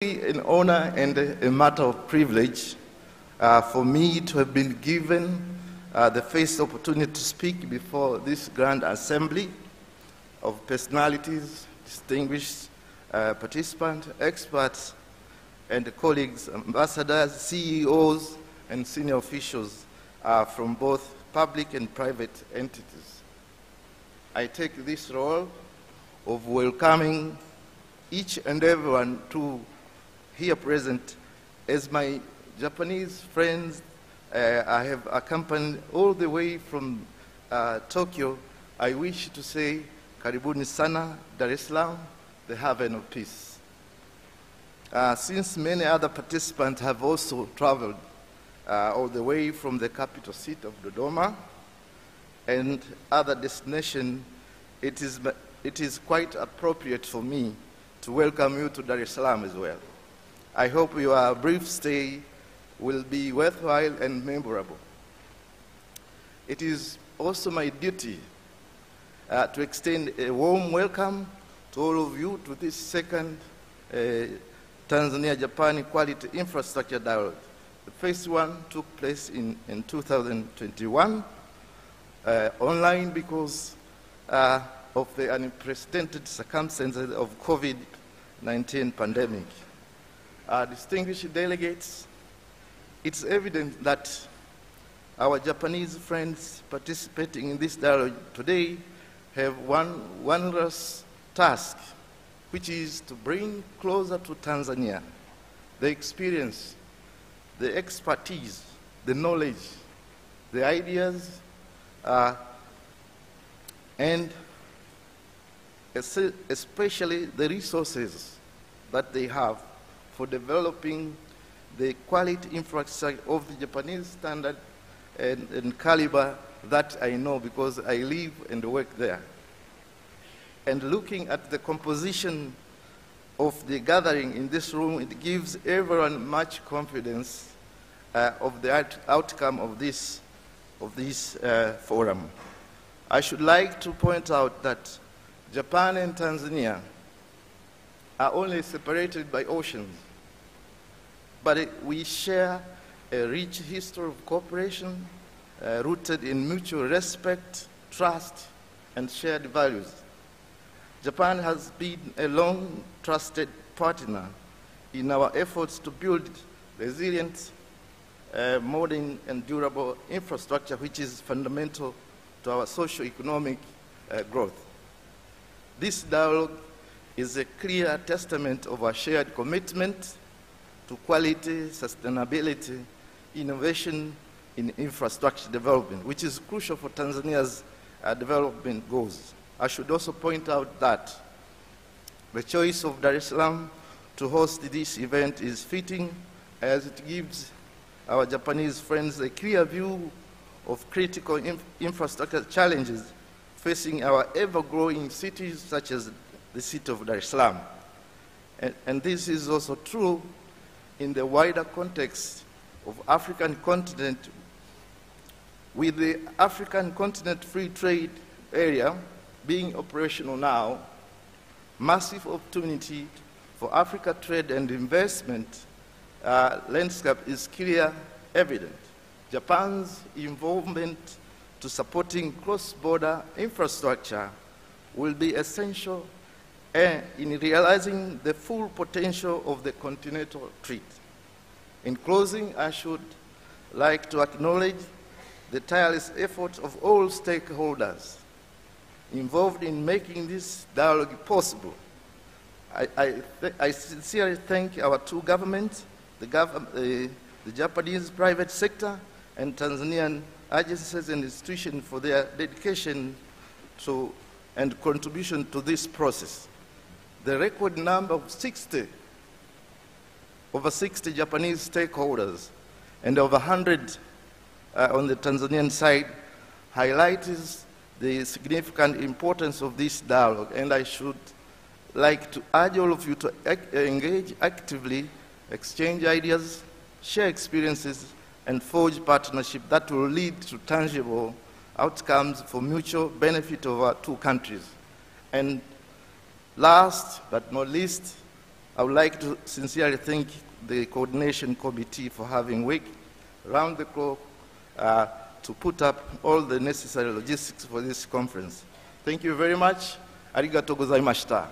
An honor and a matter of privilege for me to have been given the first opportunity to speak before this grand assembly of personalities, distinguished participants, experts, and colleagues, ambassadors, CEOs, and senior officials from both public and private entities. I take this role of welcoming each and everyone to here present as my Japanese friends. I have accompanied all the way from Tokyo. I wish to say Karibuni Sana, Dar es Salaam, the haven of peace. Since many other participants have also traveled all the way from the capital city of Dodoma and other destinations, it is quite appropriate for me to welcome you to Dar es Salaam as well. I hope your brief stay will be worthwhile and memorable. It is also my duty to extend a warm welcome to all of you to this second Tanzania-Japan Quality Infrastructure Dialogue. The first one took place in 2021, online because of the unprecedented circumstances of COVID-19 pandemic. Distinguished delegates, it's evident that our Japanese friends participating in this dialogue today have one wondrous task, which is to bring closer to Tanzania the experience, the expertise, the knowledge, the ideas, and especially the resources that they have for developing the quality infrastructure of the Japanese standard and caliber that I know because I live and work there. And looking at the composition of the gathering in this room, it gives everyone much confidence of the outcome of this forum. I should like to point out that Japan and Tanzania are only separated by oceans, but we share a rich history of cooperation rooted in mutual respect, trust, and shared values. Japan has been a long trusted partner in our efforts to build resilient, modern, and durable infrastructure, which is fundamental to our socio-economic growth. This dialogue is a clear testament of our shared commitment to quality, sustainability, innovation in infrastructure development, which is crucial for Tanzania's development goals. I should also point out that the choice of Dar es Salaam to host this event is fitting, as it gives our Japanese friends a clear view of critical infrastructure challenges facing our ever-growing cities, such as the city of Dar es Salaam. And this is also true in the wider context of African continent, with the African continent free trade area being operational now. Massive opportunity for Africa trade and investment landscape is clear evident. Japan's involvement to supporting cross-border infrastructure will be essential in realizing the full potential of the continental treaty. In closing, I should like to acknowledge the tireless efforts of all stakeholders involved in making this dialogue possible. I sincerely thank our two governments, the Japanese private sector and Tanzanian agencies and institutions for their dedication to and contribution to this process. The record number of over 60 Japanese stakeholders and over 100 on the Tanzanian side highlights the significant importance of this dialogue, and I should like to urge all of you to engage actively, exchange ideas, share experiences, and forge partnership that will lead to tangible outcomes for mutual benefit of our two countries. And last but not least, I would like to sincerely thank the Coordination Committee for having worked round the clock to put up all the necessary logistics for this conference. Thank you very much. Arigatou gozaimashita.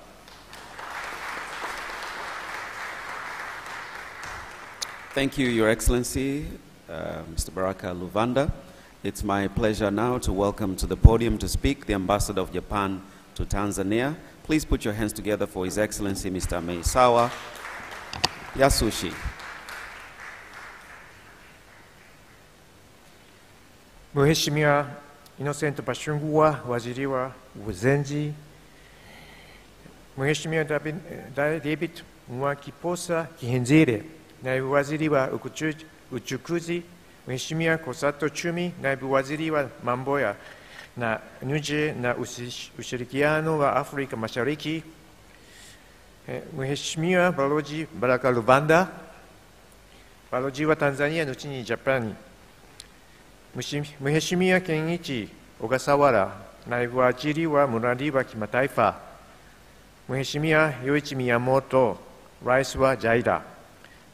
Thank you, Your Excellency, Mr. Baraka Luvanda. It's my pleasure now to welcome to the podium to speak the Ambassador of Japan to Tanzania. Please put your hands together for His Excellency, Mr. Meisawa Yasushi. Mheshimiwa Innocent Bashungwa, Waziri wa Uzenzi, Mheshimiwa David Mwakiposa Kihenzire, Naibu Waziri wa Uchukuzi, Mheshimiwa Kosato Chumi, Naibu Waziri wa Mambo ya Nje na Ushirikiano wa Afrika Mashariki, Mheshimiwa Balozi Baraka Luvanda, Balozi wa Tanzania nchini Japani, Mheshimiwa Kenichi Ogasawara, Naibu Waziri wa Mradi wa Kimataifa, Mheshimiwa Yoichi Miyamoto, Rais wa JIDA,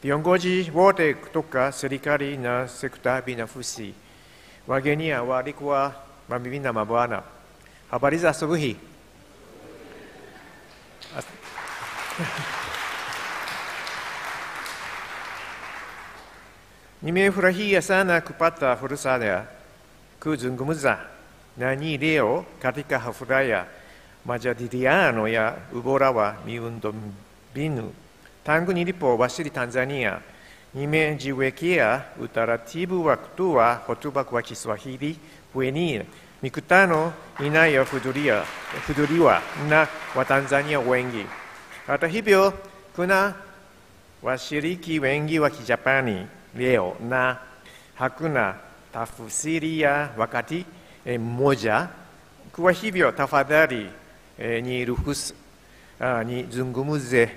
viongozi wote kutoka serikali na sekta binafsi, wageni waalikwa, mabibi na mabwana, habari za asubuhi. Nimefurahia sana kupata fursa ya kuzungumza nanyi leo katika hafla ya majadiliano ya ubora wa miundombinu. Tangu nilipowasili Tanzania, nimejiwekea utaratibu wa kutoa hotuba kwa Kiswahili kwenye mikutano inayohudhuriwa na Watanzania wengi. Hata hivyo, kuna washiriki wengi wa Kijapani leo na hakuna tafsiri ya wakati mmoja. Kwa hivyo, tafadhali niruhusu nizungumze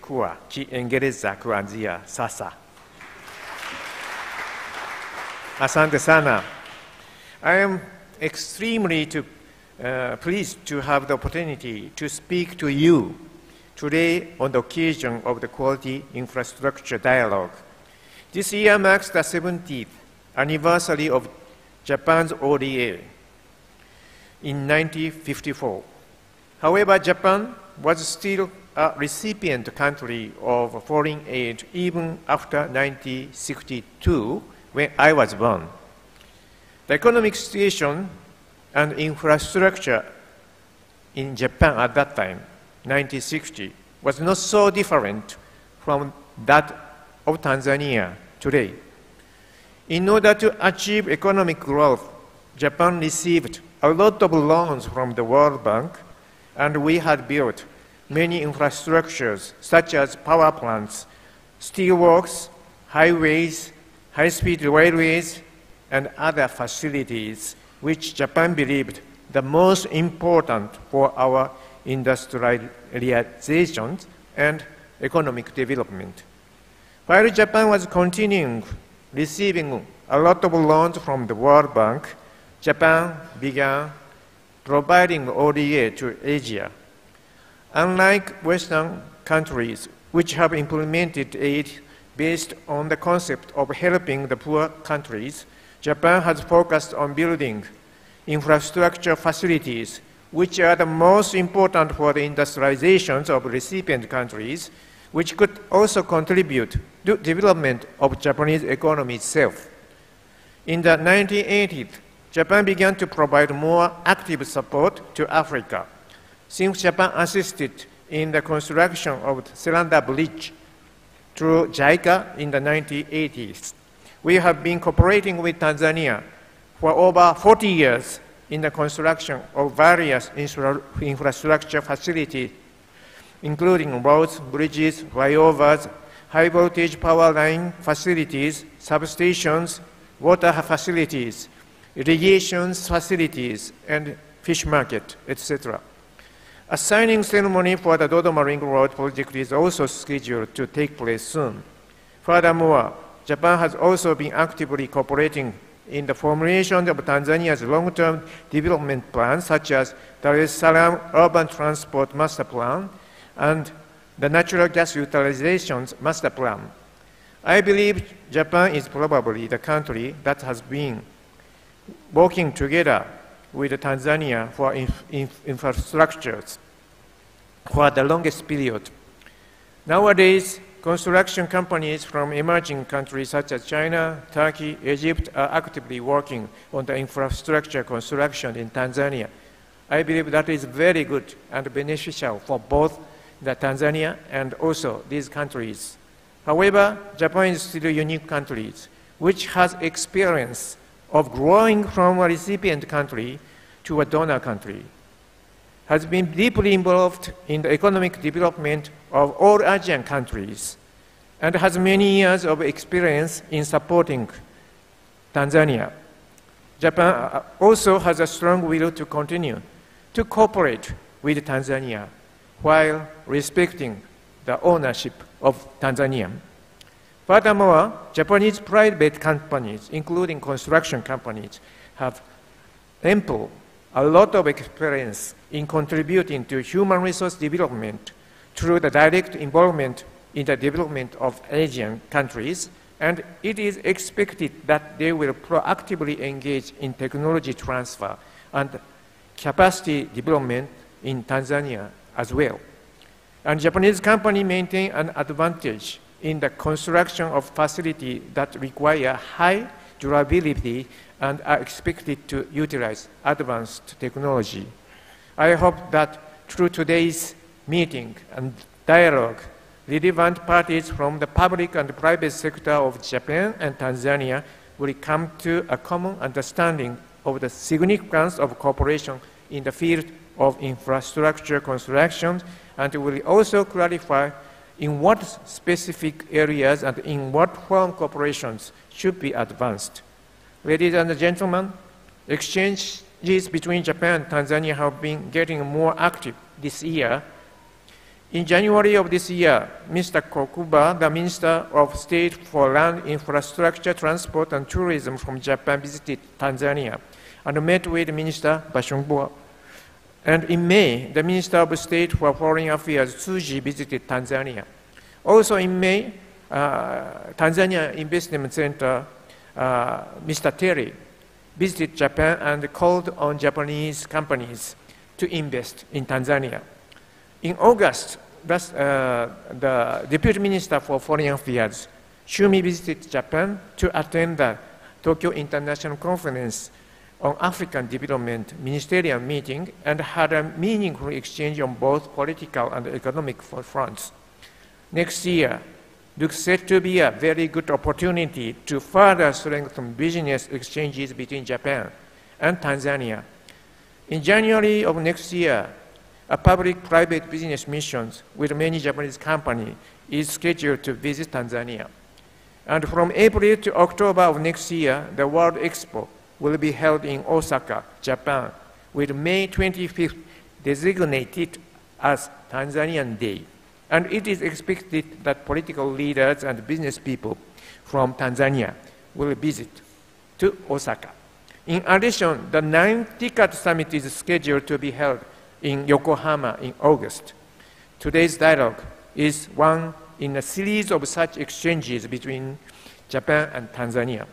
kwa Kiingereza kuanzia sasa. Asante sana. I am extremely pleased to have the opportunity to speak to you today on the occasion of the Quality Infrastructure Dialogue. This year marks the 70th anniversary of Japan's ODA in 1954. However, Japan was still a recipient country of foreign aid even after 1962, when I was born. The economic situation and infrastructure in Japan at that time, 1960, was not so different from that of Tanzania today. In order to achieve economic growth, Japan received a lot of loans from the World Bank, and we had built many infrastructures such as power plants, steelworks, highways, high-speed railways, and other facilities which Japan believed the most important for our industrialization and economic development. While Japan was continuing receiving a lot of loans from the World Bank, Japan began providing ODA to Asia. Unlike Western countries, which have implemented aid based on the concept of helping the poor countries, Japan has focused on building infrastructure facilities, which are the most important for the industrializations of recipient countries, which could also contribute to development of Japanese economy itself. In the 1980s, Japan began to provide more active support to Africa. Since Japan assisted in the construction of the Selanda Bridge through JICA in the 1980s, we have been cooperating with Tanzania for over 40 years in the construction of various infrastructure facilities, including roads, bridges, flyovers, high-voltage power line facilities, substations, water facilities, irrigation facilities, and fish market, etc. A signing ceremony for the Dodoma Ring Road project is also scheduled to take place soon. Furthermore, Japan has also been actively cooperating in the formulation of Tanzania's long-term development plans, such as Dar es Salaam Urban Transport Master Plan and the natural gas utilization's master plan. I believe Japan is probably the country that has been working together with Tanzania for infrastructures for the longest period. Nowadays, construction companies from emerging countries such as China, Turkey, Egypt are actively working on the infrastructure construction in Tanzania. I believe that is very good and beneficial for both the Tanzania and also these countries. However, Japan is still a unique country which has experience of growing from a recipient country to a donor country, has been deeply involved in the economic development of all Asian countries, and has many years of experience in supporting Tanzania. Japan also has a strong will to continue to cooperate with Tanzania while respecting the ownership of Tanzania. Furthermore, Japanese private companies, including construction companies, have a lot of experience in contributing to human resource development through the direct involvement in the development of Asian countries, and it is expected that they will proactively engage in technology transfer and capacity development in Tanzania as well. And Japanese companies maintain an advantage in the construction of facilities that require high durability and are expected to utilize advanced technology. I hope that through today's meeting and dialogue, relevant parties from the public and private sector of Japan and Tanzania will come to a common understanding of the significance of cooperation in the field of infrastructure construction, and will also clarify in what specific areas and in what form cooperations should be advanced. Ladies and gentlemen, exchanges between Japan and Tanzania have been getting more active this year. In January of this year, Mr. Kokuba, the Minister of State for Land, Infrastructure, Transport and Tourism from Japan, visited Tanzania and met with Minister Bashungbo. And in May, the Minister of State for Foreign Affairs, Tsuji, visited Tanzania. Also in May, Tanzania Investment Center, Mr. Terry, visited Japan and called on Japanese companies to invest in Tanzania. In August, the Deputy Minister for Foreign Affairs, Shumi, visited Japan to attend the Tokyo International Conference on African Development Ministerial meeting and had a meaningful exchange on both political and economic fronts. Next year looks set to be a very good opportunity to further strengthen business exchanges between Japan and Tanzania. In January of next year, a public-private business mission with many Japanese companies is scheduled to visit Tanzania. And from April to October of next year, the World Expo will be held in Osaka, Japan, with May 25th designated as Tanzanian Day. And it is expected that political leaders and business people from Tanzania will visit to Osaka. In addition, the 9th TICAD Summit is scheduled to be held in Yokohama in August. Today's dialogue is one in a series of such exchanges between Japan and Tanzania.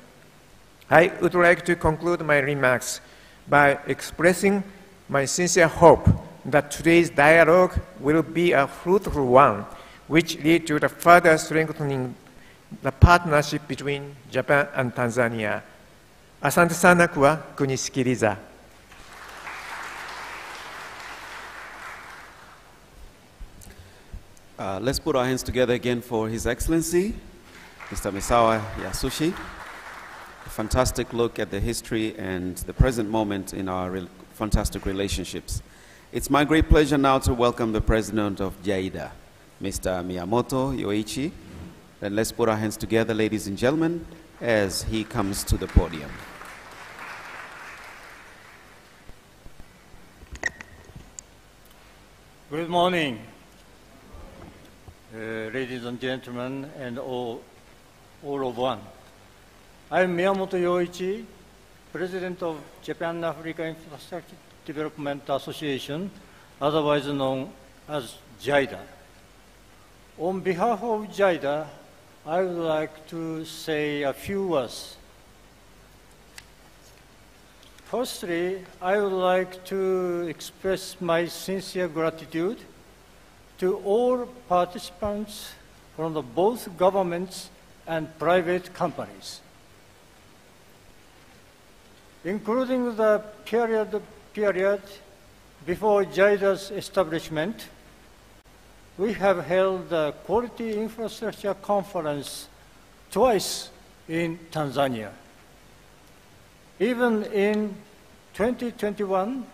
I would like to conclude my remarks by expressing my sincere hope that today's dialogue will be a fruitful one, which lead to the further strengthening the partnership between Japan and Tanzania. Asante sana kwa kunisikiliza. Let's put our hands together again for His Excellency, Mr. Misawa Yasushi. A fantastic look at the history and the present moment in our fantastic relationships. It's my great pleasure now to welcome the President of JAIDA, Mr. Miyamoto Yoichi. And let's put our hands together, ladies and gentlemen, as he comes to the podium. Good morning, ladies and gentlemen, and all of one. I'm Miyamoto Yoichi, President of Japan-Africa Infrastructure Development Association, otherwise known as JAIDA. On behalf of JIDA, I would like to say a few words. Firstly, I would like to express my sincere gratitude to all participants from both governments and private companies, including the period before JIDA's establishment. We have held the Quality Infrastructure Conference twice in Tanzania. Even in 2021,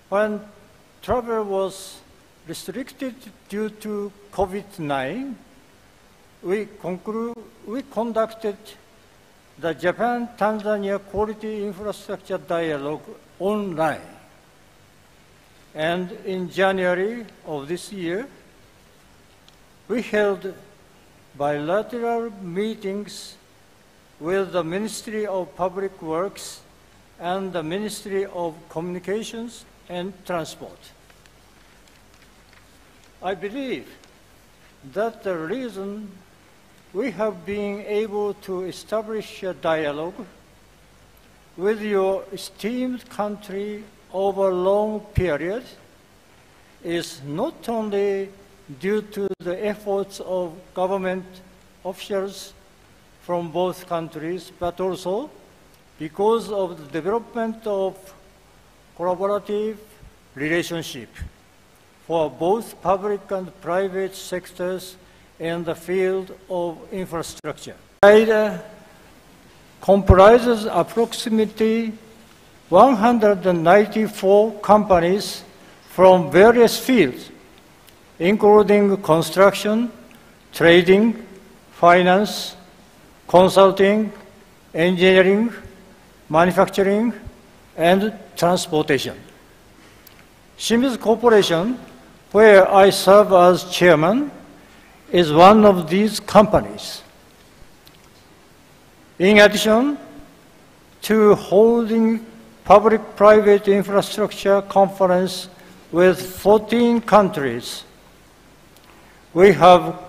when travel was restricted due to COVID-19, we conducted the Japan-Tanzania Quality Infrastructure Dialogue online. And in January of this year, we held bilateral meetings with the Ministry of Public Works and the Ministry of Communications and Transport. I believe that the reason we have been able to establish a dialogue with your esteemed country over a long period is not only due to the efforts of government officials from both countries, but also because of the development of collaborative relationship for both public and private sectors in the field of infrastructure. JIDA comprises approximately 194 companies from various fields, including construction, trading, finance, consulting, engineering, manufacturing, and transportation. Shimizu Corporation, where I serve as chairman, is one of these companies. In addition to holding public-private infrastructure conference with 14 countries, we have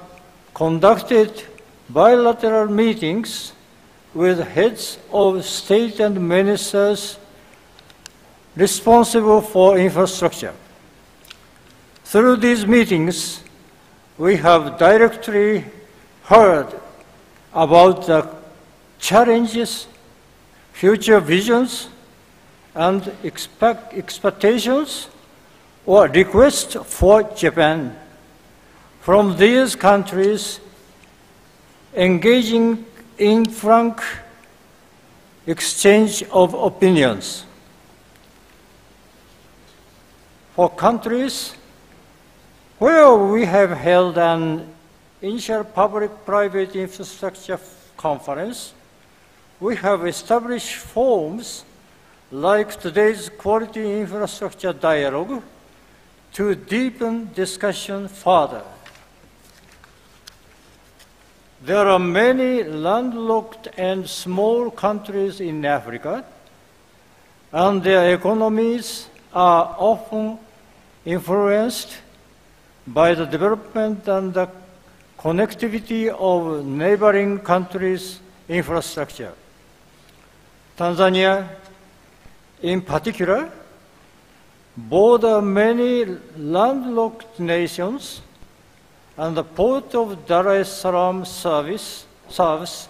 conducted bilateral meetings with heads of state and ministers responsible for infrastructure. Through these meetings, we have directly heard about the challenges, future visions, and expectations or requests for Japan from these countries, engaging in frank exchange of opinions. For countries where we have held an initial public-private infrastructure conference, we have established forums like today's Quality Infrastructure Dialogue to deepen discussion further. There are many landlocked and small countries in Africa, and their economies are often influenced by the development and the connectivity of neighboring countries' infrastructure. Tanzania, in particular, border many landlocked nations, and the port of Dar es Salaam serves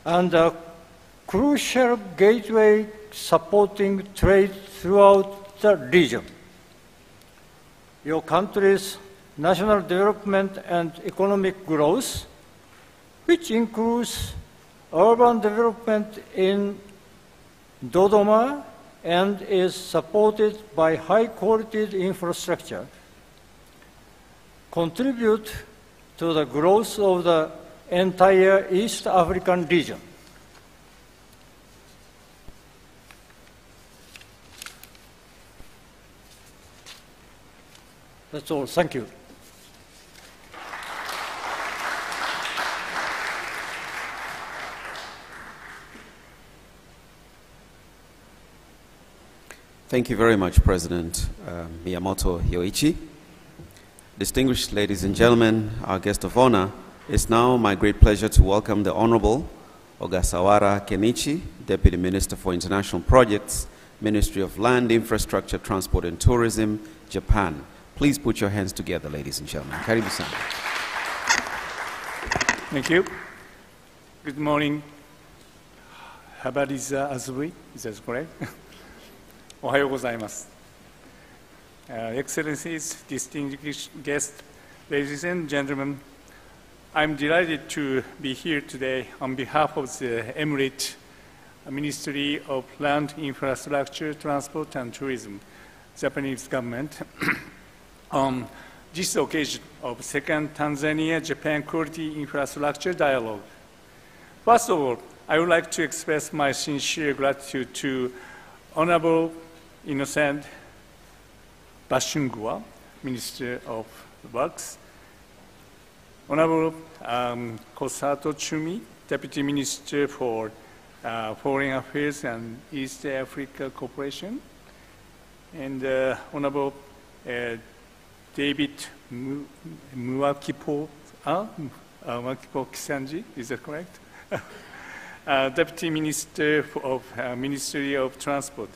and a crucial gateway supporting trade throughout the region. Your country's national development and economic growth, which includes urban development in Dodoma and is supported by high-quality infrastructure, contribute to the growth of the entire East African region. That's all. Thank you. Thank you very much, President Miyamoto Yoichi. Distinguished ladies and gentlemen, our guest of honor, it's now my great pleasure to welcome the Honorable Ogasawara Kenichi, Deputy Minister for International Projects, Ministry of Land, Infrastructure, Transport and Tourism, Japan. Please put your hands together, ladies and gentlemen. Karibu-san. Thank you. Good morning. Habari za asubuhi. Is that correct? Ohayo gozaimasu. Excellencies, distinguished guests, ladies and gentlemen, I'm delighted to be here today on behalf of the Emirate Ministry of Land, Infrastructure, Transport and Tourism, Japanese government, on this occasion of second Tanzania-Japan Quality Infrastructure Dialogue. First of all, I would like to express my sincere gratitude to Honorable Innocent Bashungwa, Minister of Works, Honorable Kosato Chumi, Deputy Minister for Foreign Affairs and East Africa Cooperation, and Honorable David Muakipo Kisanji, is that correct? Deputy Minister of Ministry of Transport,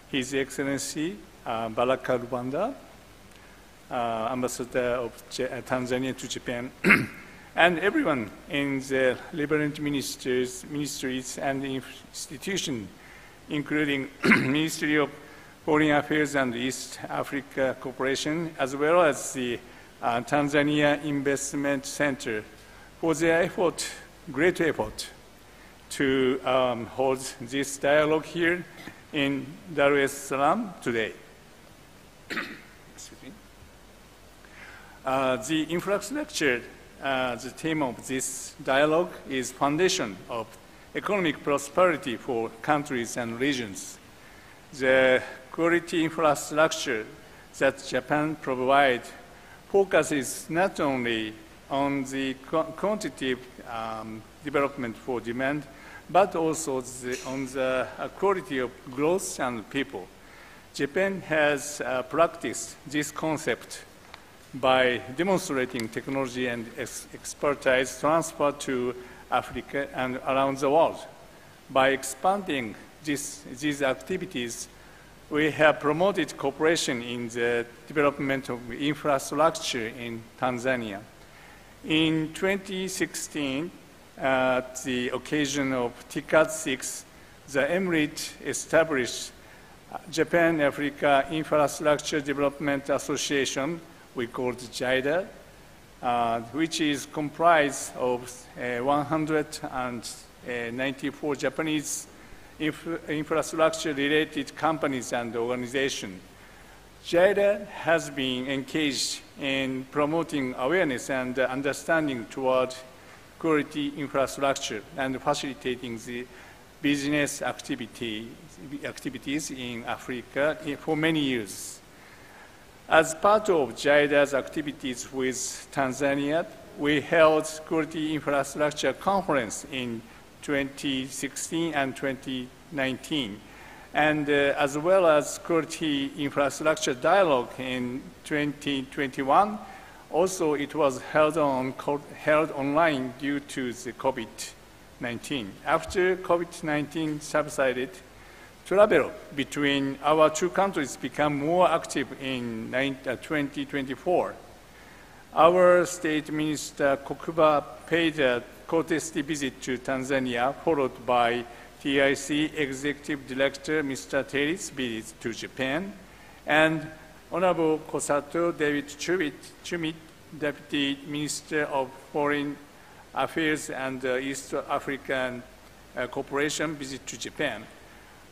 His Excellency Baraka Luvanda, Ambassador of Tanzania to Japan, and everyone in the relevant ministries and institutions, including Ministry of Foreign Affairs and East Africa Cooperation, as well as the Tanzania Investment Center, for their great effort to hold this dialogue here in Dar es Salaam today. The infrastructure, the theme of this dialogue is foundation of economic prosperity for countries and regions. The quality infrastructure that Japan provides focuses not only on the quantitative development for demand, but also on the quality of growth and people. Japan has practiced this concept by demonstrating technology and expertise transfer to Africa and around the world. By expanding these activities, we have promoted cooperation in the development of infrastructure in Tanzania. In 2016, at the occasion of TICAD 6, the Emirate established Japan-Africa Infrastructure Development Association, we call it JIDA, which is comprised of 194 Japanese infrastructure-related companies and organizations. JIDA has been engaged in promoting awareness and understanding toward quality infrastructure and facilitating the business activities in Africa for many years. As part of JIDA's activities with Tanzania, we held Quality Infrastructure Conference in 2016 and 2019, and as well as Quality Infrastructure Dialogue in 2021. Also, it was held online due to the COVID-19. After COVID-19 subsided, travel between our two countries became more active in 2024. Our State Minister Kokuba paid a courtesy visit to Tanzania, followed by TIC Executive Director Mr. Terry's visit to Japan, and Honorable Kosato David Chumit, Deputy Minister of Foreign Affairs and East African Cooperation, visit to Japan.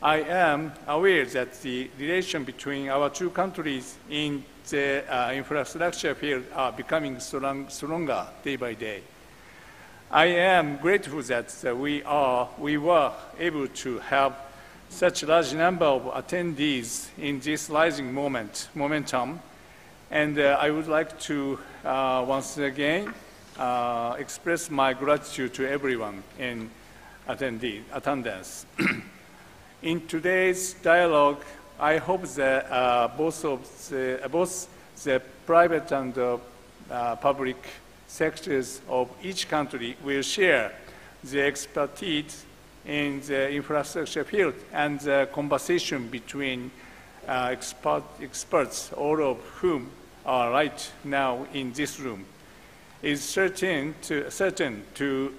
I am aware that the relation between our two countries in the infrastructure field are becoming stronger day by day. I am grateful that we were able to have such a large number of attendees in this rising momentum, and I would like to once again express my gratitude to everyone in attendance. In today's dialogue, I hope that both the private and public sectors of each country will share the expertise in the infrastructure field, and the conversation between experts, all of whom are right now in this room, is certain to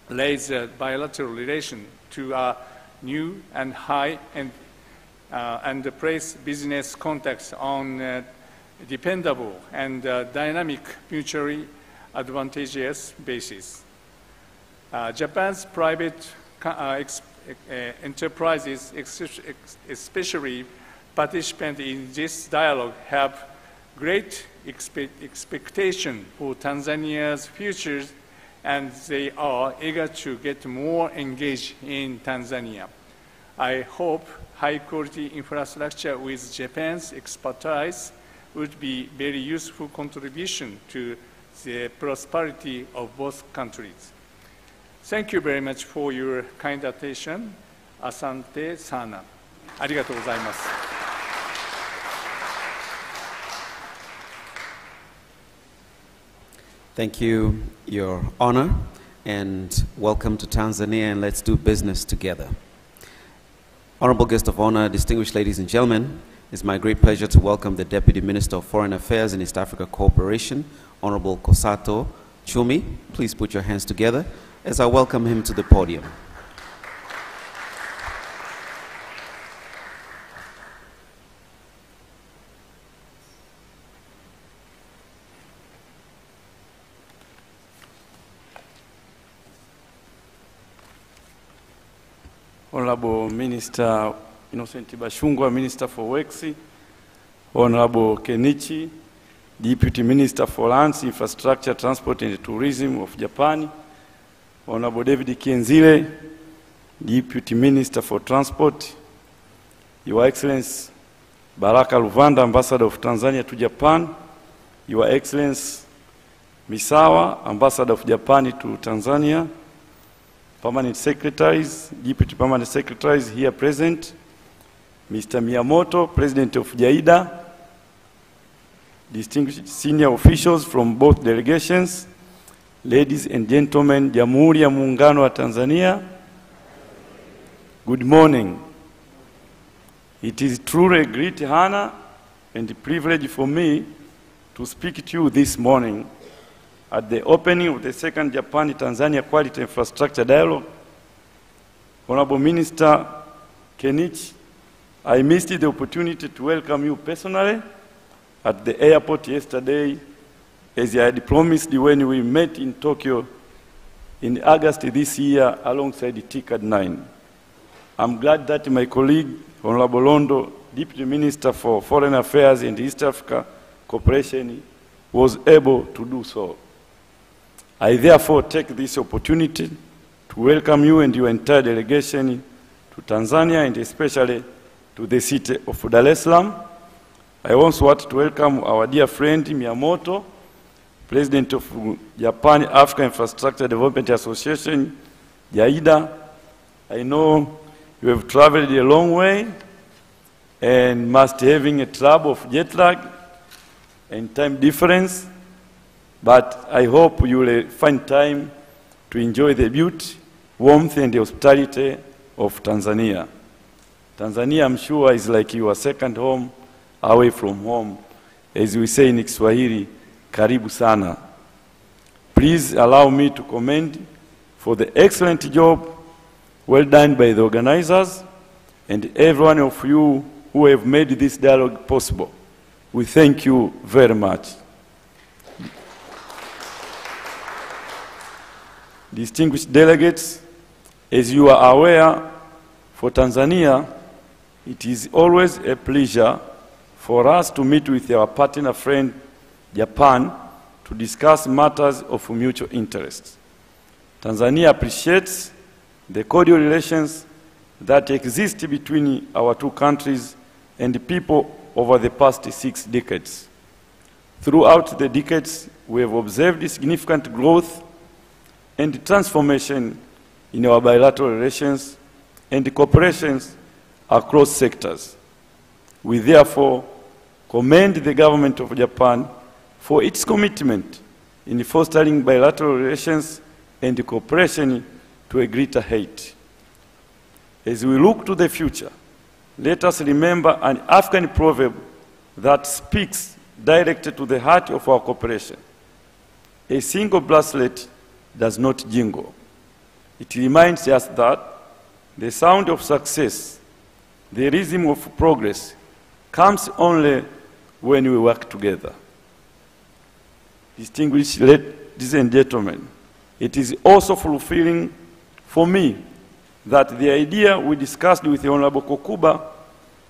raise a bilateral relation to a new and high and place business contacts on dependable and dynamic, mutually advantageous basis. Japan's private enterprises, especially participants in this dialogue, have great expectation for Tanzania's future, and they are eager to get more engaged in Tanzania. I hope high-quality infrastructure with Japan's expertise would be very useful contribution to the prosperity of both countries. Thank you very much for your kind attention. Asante sana. ありがとうございます。Thank you, Your Honor, and welcome to Tanzania, and let's do business together. Honorable guest of honor, distinguished ladies and gentlemen, it's my great pleasure to welcome the Deputy Minister of Foreign Affairs and East Africa Cooperation, Honorable Kosato Chumi. Please put your hands together as I welcome him to the podium. Honorable Minister Innocent Bashungwa, Minister for Works, Honorable Kenichi, Deputy Minister for Lands, Infrastructure, Transport and Tourism of Japan, Honorable David Kienzile, Deputy Minister for Transport, Your Excellency Baraka Luvanda, Ambassador of Tanzania to Japan, Your Excellency Misawa, Ambassador of Japan to Tanzania, Permanent Secretaries, Deputy Permanent Secretaries here present, Mr. Miyamoto, President of JAIDA, distinguished senior officials from both delegations, ladies and gentlemen, Jamhuri ya Muungano wa Tanzania, good morning. It is truly a great honor and a privilege for me to speak to you this morning at the opening of the second Japan-Tanzania Quality Infrastructure Dialogue. Honorable Minister Kenichi, I missed the opportunity to welcome you personally at the airport yesterday, as I had promised when we met in Tokyo in August this year alongside TICAD 9. I'm glad that my colleague, Honorable Londo, Deputy Minister for Foreign Affairs and East Africa Cooperation, was able to do so. I therefore take this opportunity to welcome you and your entire delegation to Tanzania, and especially to the city of Dar es Salaam. I also want to welcome our dear friend Miyamoto, President of Japan Africa Infrastructure Development Association, JAIDA. I know you have traveled a long way and must having a trouble of jet lag and time difference, but I hope you will find time to enjoy the beauty, warmth, and hospitality of Tanzania. Tanzania, I'm sure, is like your second home away from home. As we say in Kiswahili, karibu sana. Please allow me to commend for the excellent job well done by the organizers and every one of you who have made this dialogue possible. We thank you very much. Distinguished delegates, as you are aware, for Tanzania, it is always a pleasure for us to meet with our partner friend, Japan, to discuss matters of mutual interest. Tanzania appreciates the cordial relations that exist between our two countries and the people over the past 6 decades. Throughout the decades, we have observed significant growth and transformation in our bilateral relations and cooperations across sectors. We therefore commend the government of Japan for its commitment in fostering bilateral relations and cooperation to a greater height. As we look to the future, let us remember an African proverb that speaks directly to the heart of our cooperation. A single bracelet does not jingle. It reminds us that the sound of success, the rhythm of progress, comes only when we work together. Distinguished ladies and gentlemen, it is also fulfilling for me that the idea we discussed with the Honorable Kokuba,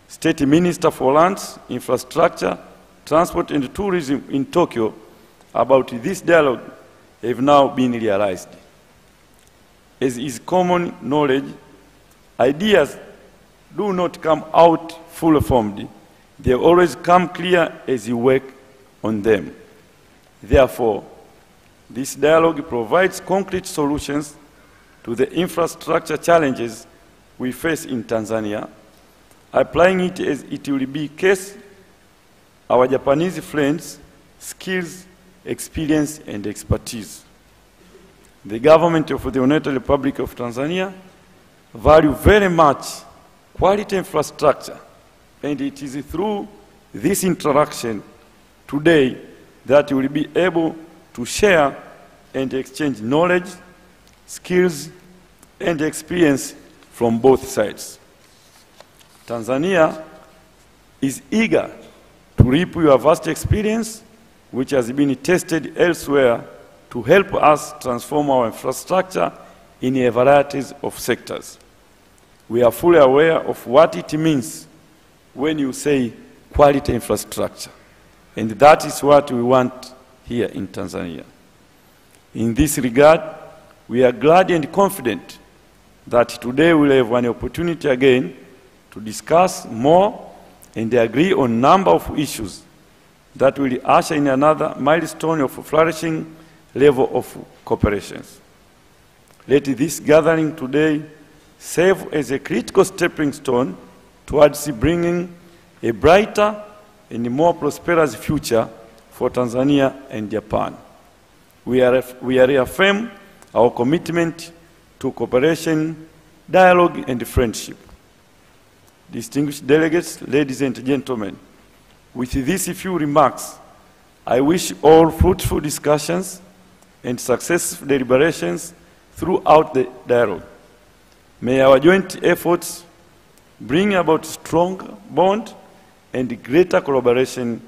State Minister for Lands, Infrastructure, Transport and Tourism in Tokyo, about this dialogue have now been realized. As is common knowledge, ideas do not come out fully formed. They always come clear as you work on them. Therefore, this dialogue provides concrete solutions to the infrastructure challenges we face in Tanzania, applying it as it will be case our Japanese friends' skills, experience, and expertise. The government of the United Republic of Tanzania value very much quality infrastructure, and it is through this interaction today that we will be able to share and exchange knowledge, skills, and experience from both sides. Tanzania is eager to reap your vast experience, which has been tested elsewhere, to help us transform our infrastructure in a variety of sectors. We are fully aware of what it means when you say quality infrastructure, and that is what we want here in Tanzania. In this regard, we are glad and confident that today we'll have an opportunity again to discuss more and agree on a number of issues that will usher in another milestone of flourishing level of cooperation. Let this gathering today serve as a critical stepping stone towards bringing a brighter and more prosperous future for Tanzania and Japan. We reaffirm our commitment to cooperation, dialogue, and friendship. Distinguished delegates, ladies and gentlemen, with these few remarks, I wish all fruitful discussions and successful deliberations throughout the dialogue. May our joint efforts bring about strong bond and greater collaboration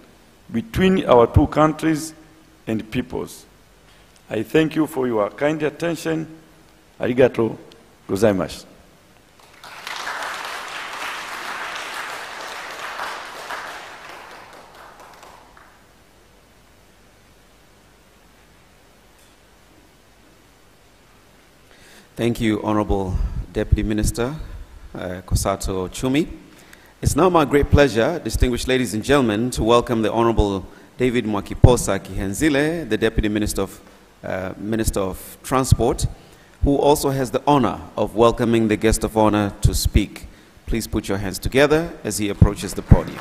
between our two countries and peoples. I thank you for your kind attention. Arigato gozaimasu. Thank you, Honorable Deputy Minister Kosato Chumi. It's now my great pleasure, distinguished ladies and gentlemen, to welcome the Honorable David Mwakiposa Kihenzile, the Deputy Minister of Transport, who also has the honor of welcoming the guest of honor to speak. Please put your hands together as he approaches the podium.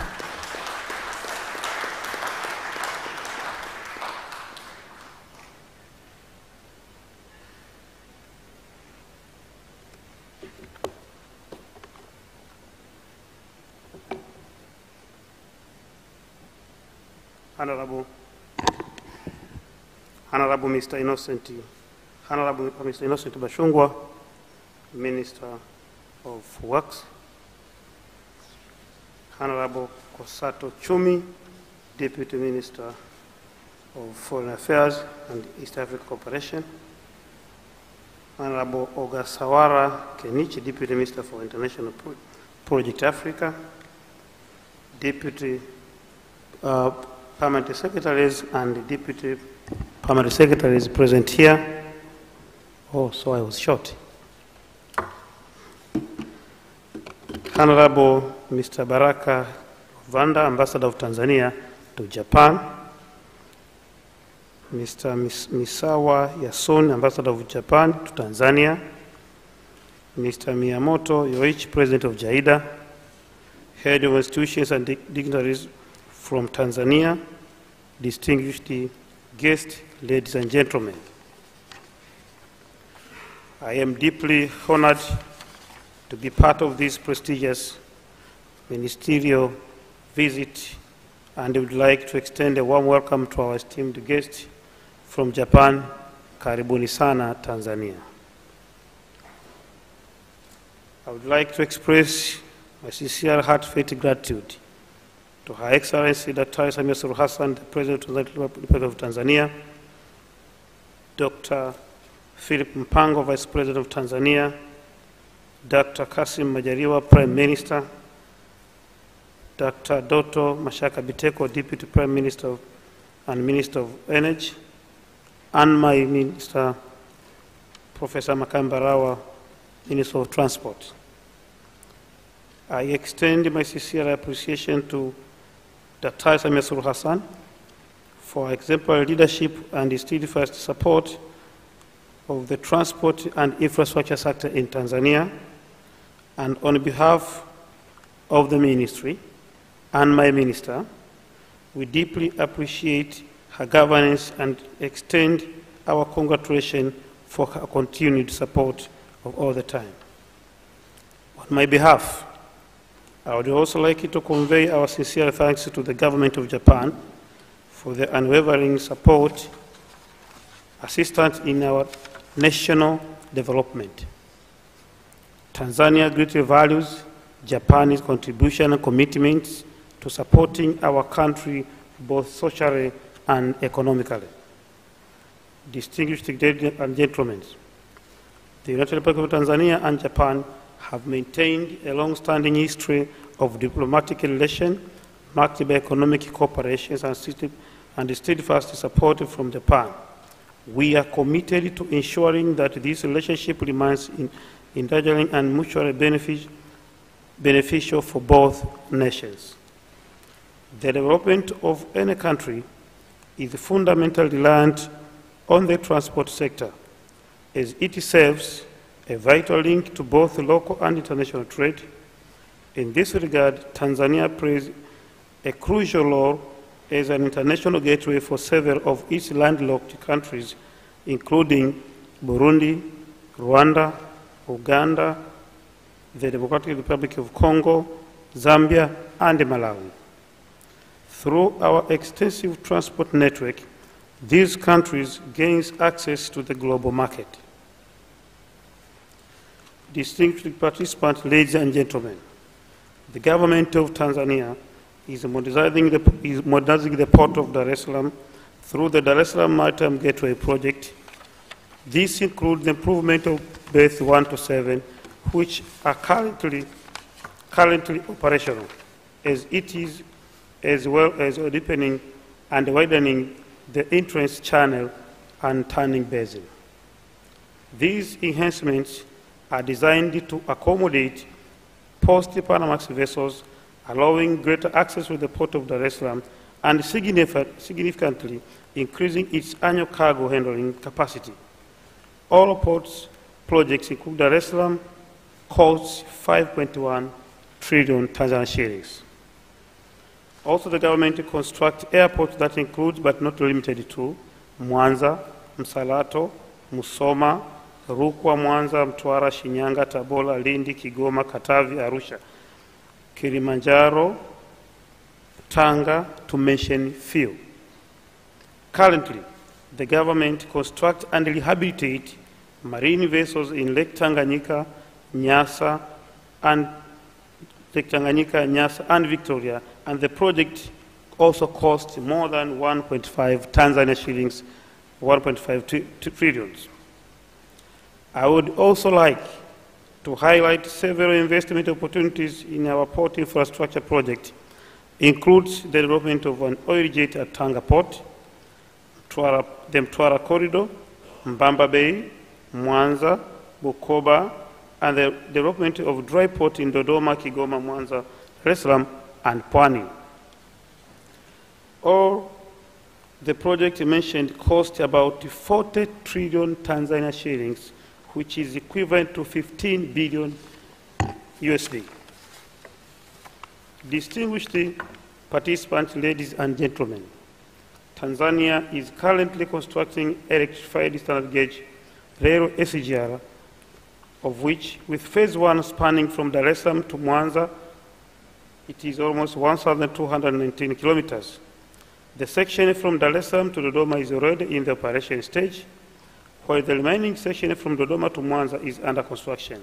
Honorable Mr. Innocent Bashungwa, Minister of Works, Honorable Kosato Chumi, Deputy Minister of Foreign Affairs and East Africa Cooperation, Honorable Ogasawara Kenichi, Deputy Minister for International Project Africa, Deputy Permanent Secretaries and Deputy Permanent Secretaries present here. Oh, so I was short. Honorable Mr. Baraka Vanda, Ambassador of Tanzania to Japan, Mr. Misawa Yasun, Ambassador of Japan to Tanzania, Mr. Miyamoto Yoichi, President of JAIDA, Head of Institutions and dignitaries from Tanzania, distinguished guests, ladies and gentlemen. I am deeply honored to be part of this prestigious ministerial visit, and I would like to extend a warm welcome to our esteemed guest from Japan. Karibuni sana, Tanzania. I would like to express my sincere, heartfelt gratitude to Her Excellency Dr. Samia Suluhu Hassan, the President of the Republic of Tanzania, Dr. Philip Mpango, Vice President of Tanzania, Dr. Kassim Majaliwa, Prime Minister, Dr. Doto Mashaka Biteko, Deputy Prime Minister and Minister of Energy, and my Minister, Professor Makambarawa, Minister of Transport. I extend my sincere appreciation to Dr. Samia Suluhu Hassan for exemplary leadership and steadfast support of the transport and infrastructure sector in Tanzania. And on behalf of the ministry and my minister, we deeply appreciate her governance and extend our congratulations for her continued support of all the time. On my behalf, I would also like to convey our sincere thanks to the government of Japan for the unwavering support, assistance in our national development. Tanzania greatly values Japan's contribution and commitments to supporting our country both socially and economically. Distinguished ladies and gentlemen, the United Republic of Tanzania and Japan have maintained a long-standing history of diplomatic relations marked by economic cooperation and steadfast support from Japan. We are committed to ensuring that this relationship remains enduring and mutually beneficial for both nations. The development of any country is fundamentally reliant on the transport sector, as it serves a vital link to both local and international trade. In this regard, Tanzania plays a crucial role as an international gateway for several of its landlocked countries, including Burundi, Rwanda, Uganda, the Democratic Republic of Congo, Zambia, and Malawi. Through our extensive transport network, these countries gain access to the global market. Distinguished participants, ladies and gentlemen, the government of Tanzania is modernizing the port of Dar es Salaam through the Dar es Salaam Maritime Gateway project. This includes the improvement of berths 1 to 7, which are currently operational, as well as deepening and widening the entrance channel and turning basin. These enhancements are designed to accommodate post-Panamax vessels, allowing greater access to the port of Dar es Salaam and significantly increasing its annual cargo handling capacity. All ports projects include Dar es Salaam costs 5.1 trillion Tanzanian shillings. Also, the government constructs airports that include, but not limited to, Mwanza, Msalato, Musoma, Rukwa, Mwanza, Mtwara, Shinyanga, Tabora, Lindi, Kigoma, Katavi, Arusha, Kilimanjaro, Tanga, to mention few. Currently, the government constructs and rehabilitates marine vessels in Lake Tanganyika, Nyasa, and Victoria, and the project also cost more than 1.5 Tanzania shillings, 1.5 trillions. I would also like to highlight several investment opportunities in our port infrastructure project, includes the development of an oil jet at Tanga Port, the Mtwara Corridor, Mbamba Bay, Mwanza, Bukoba, and the development of dry port in Dodoma, Kigoma, Mwanza, Dar es Salaam, and Pwani. All the project mentioned cost about 40 trillion Tanzania shillings, which is equivalent to 15 billion USD. Distinguished participants, ladies and gentlemen, Tanzania is currently constructing electrified standard gauge rail SGR, of which, with phase 1 spanning from Dar es Salaam to Mwanza, it is almost 1,219 kilometers. The section from Dar es Salaam to Dodoma is already in the operation stage, while the remaining section from Dodoma to Mwanza is under construction.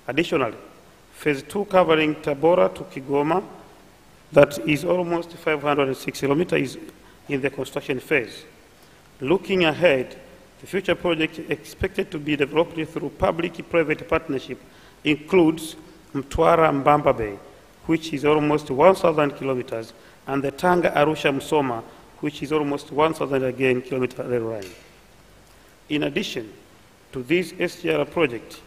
Additionally, phase 2 covering Tabora to Kigoma, that is almost 506 kilometers, is in the construction phase. Looking ahead, the future project expected to be developed through public-private partnership includes Mtwara-Mbamba Bay, which is almost 1,000 kilometers, and the Tanga-Arusha-Musoma, which is almost 1,000 again kilometer rail line. In addition to this SGR project,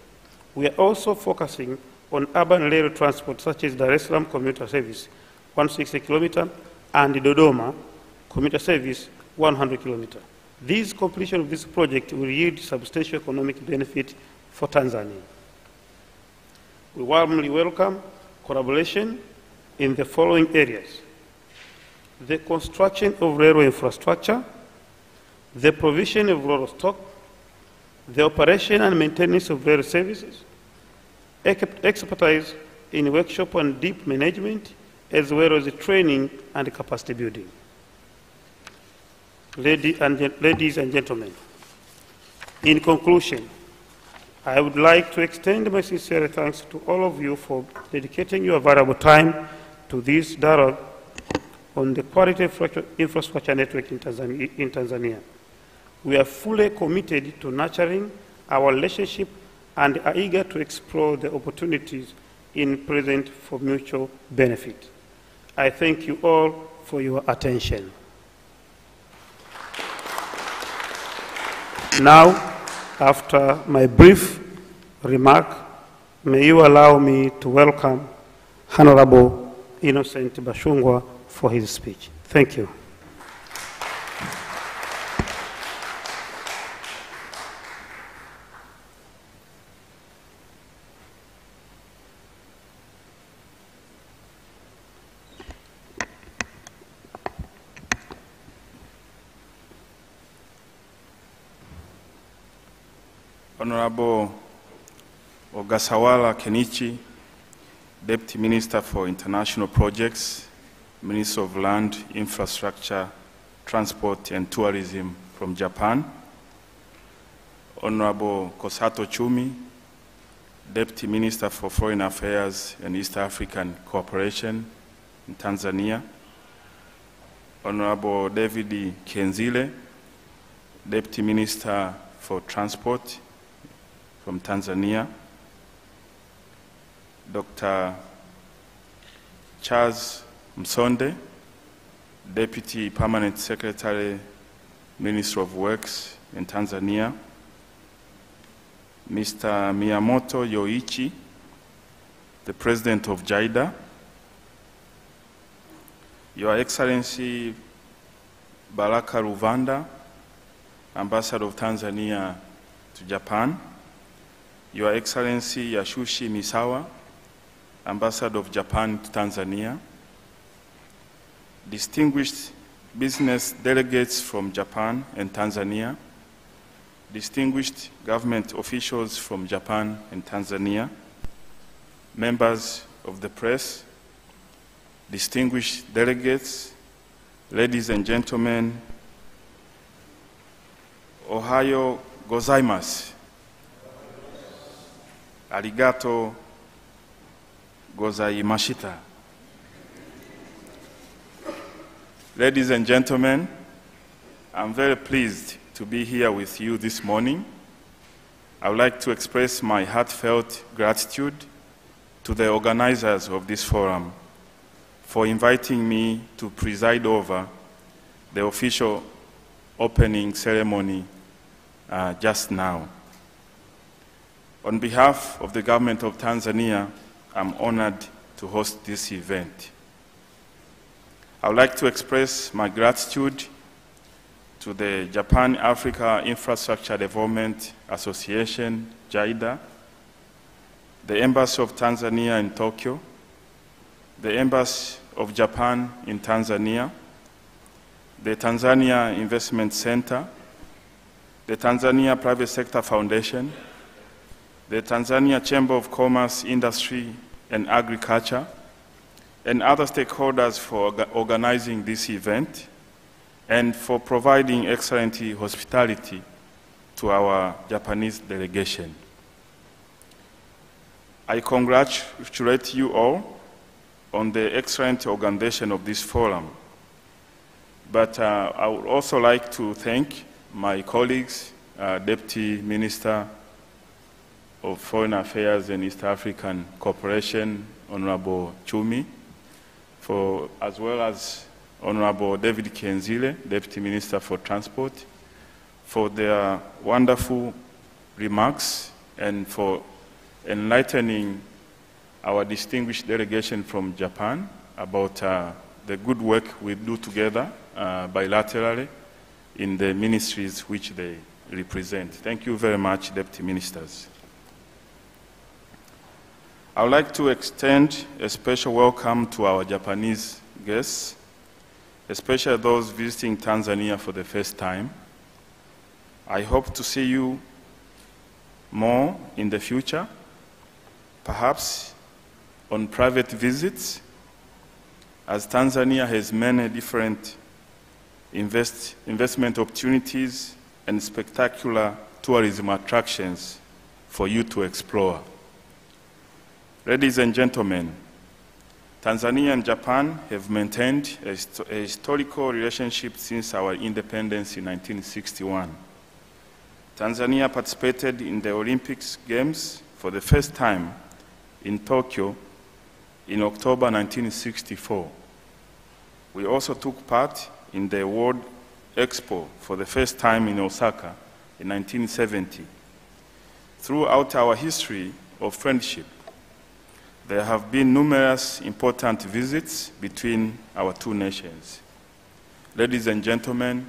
we are also focusing on urban rail transport such as Dar es Salaam commuter service, 160 kilometer, and Dodoma commuter service, 100 kilometer. This completion of this project will yield substantial economic benefit for Tanzania. We warmly welcome collaboration in the following areas: the construction of railway infrastructure, the provision of rail stock, the operation and maintenance of rail services, expertise in workshop and deep management, as well as training and capacity building. Ladies and gentlemen, in conclusion, I would like to extend my sincere thanks to all of you for dedicating your valuable time to this dialogue on the quality infrastructure network in Tanzania. We are fully committed to nurturing our relationship and are eager to explore the opportunities in present for mutual benefit. I thank you all for your attention. Now, after my brief remark, may you allow me to welcome Honorable Innocent Bashungwa for his speech. Thank you. Honorable Ogasawala Kenichi, Deputy Minister for International Projects, Minister of Land, Infrastructure, Transport and Tourism from Japan. Honorable Kosato Chumi, Deputy Minister for Foreign Affairs and East African Cooperation in Tanzania. Honorable David Kenzile, Deputy Minister for Transport from Tanzania. Dr. Charles Msonde, Deputy Permanent Secretary, Ministry of Works in Tanzania. Mr. Miyamoto Yoichi, the President of JIDA. Your Excellency Baraka Luvanda, Ambassador of Tanzania to Japan. Your Excellency Yashushi Misawa, Ambassador of Japan to Tanzania. Distinguished business delegates from Japan and Tanzania. Distinguished government officials from Japan and Tanzania. Members of the press, distinguished delegates, ladies and gentlemen, Ohayo gozaimasu. Arigato gozaimashita. Ladies and gentlemen, I'm very pleased to be here with you this morning. I would like to express my heartfelt gratitude to the organizers of this forum for inviting me to preside over the official opening ceremony just now. On behalf of the government of Tanzania, I'm honored to host this event. I would like to express my gratitude to the Japan Africa Infrastructure Development Association, JIDA, the Embassy of Tanzania in Tokyo, the Embassy of Japan in Tanzania, the Tanzania Investment Center, the Tanzania Private Sector Foundation, the Tanzania Chamber of Commerce, Industry, and Agriculture, and other stakeholders for organizing this event and for providing excellent hospitality to our Japanese delegation. I congratulate you all on the excellent organization of this forum. But I would also like to thank my colleagues, Deputy Minister of Foreign Affairs and East African Cooperation, Honorable Chumi, as well as Honorable David Kenzile, Deputy Minister for Transport, for their wonderful remarks and for enlightening our distinguished delegation from Japan about the good work we do together bilaterally in the ministries which they represent. Thank you very much, Deputy Ministers. I would like to extend a special welcome to our Japanese guests, especially those visiting Tanzania for the first time. I hope to see you more in the future, perhaps on private visits, as Tanzania has many different investment opportunities and spectacular tourism attractions for you to explore. Ladies and gentlemen, Tanzania and Japan have maintained a historical relationship since our independence in 1961. Tanzania participated in the Olympics Games for the first time in Tokyo in October 1964. We also took part in the World Expo for the first time in Osaka in 1970. Throughout our history of friendship, there have been numerous important visits between our two nations. Ladies and gentlemen,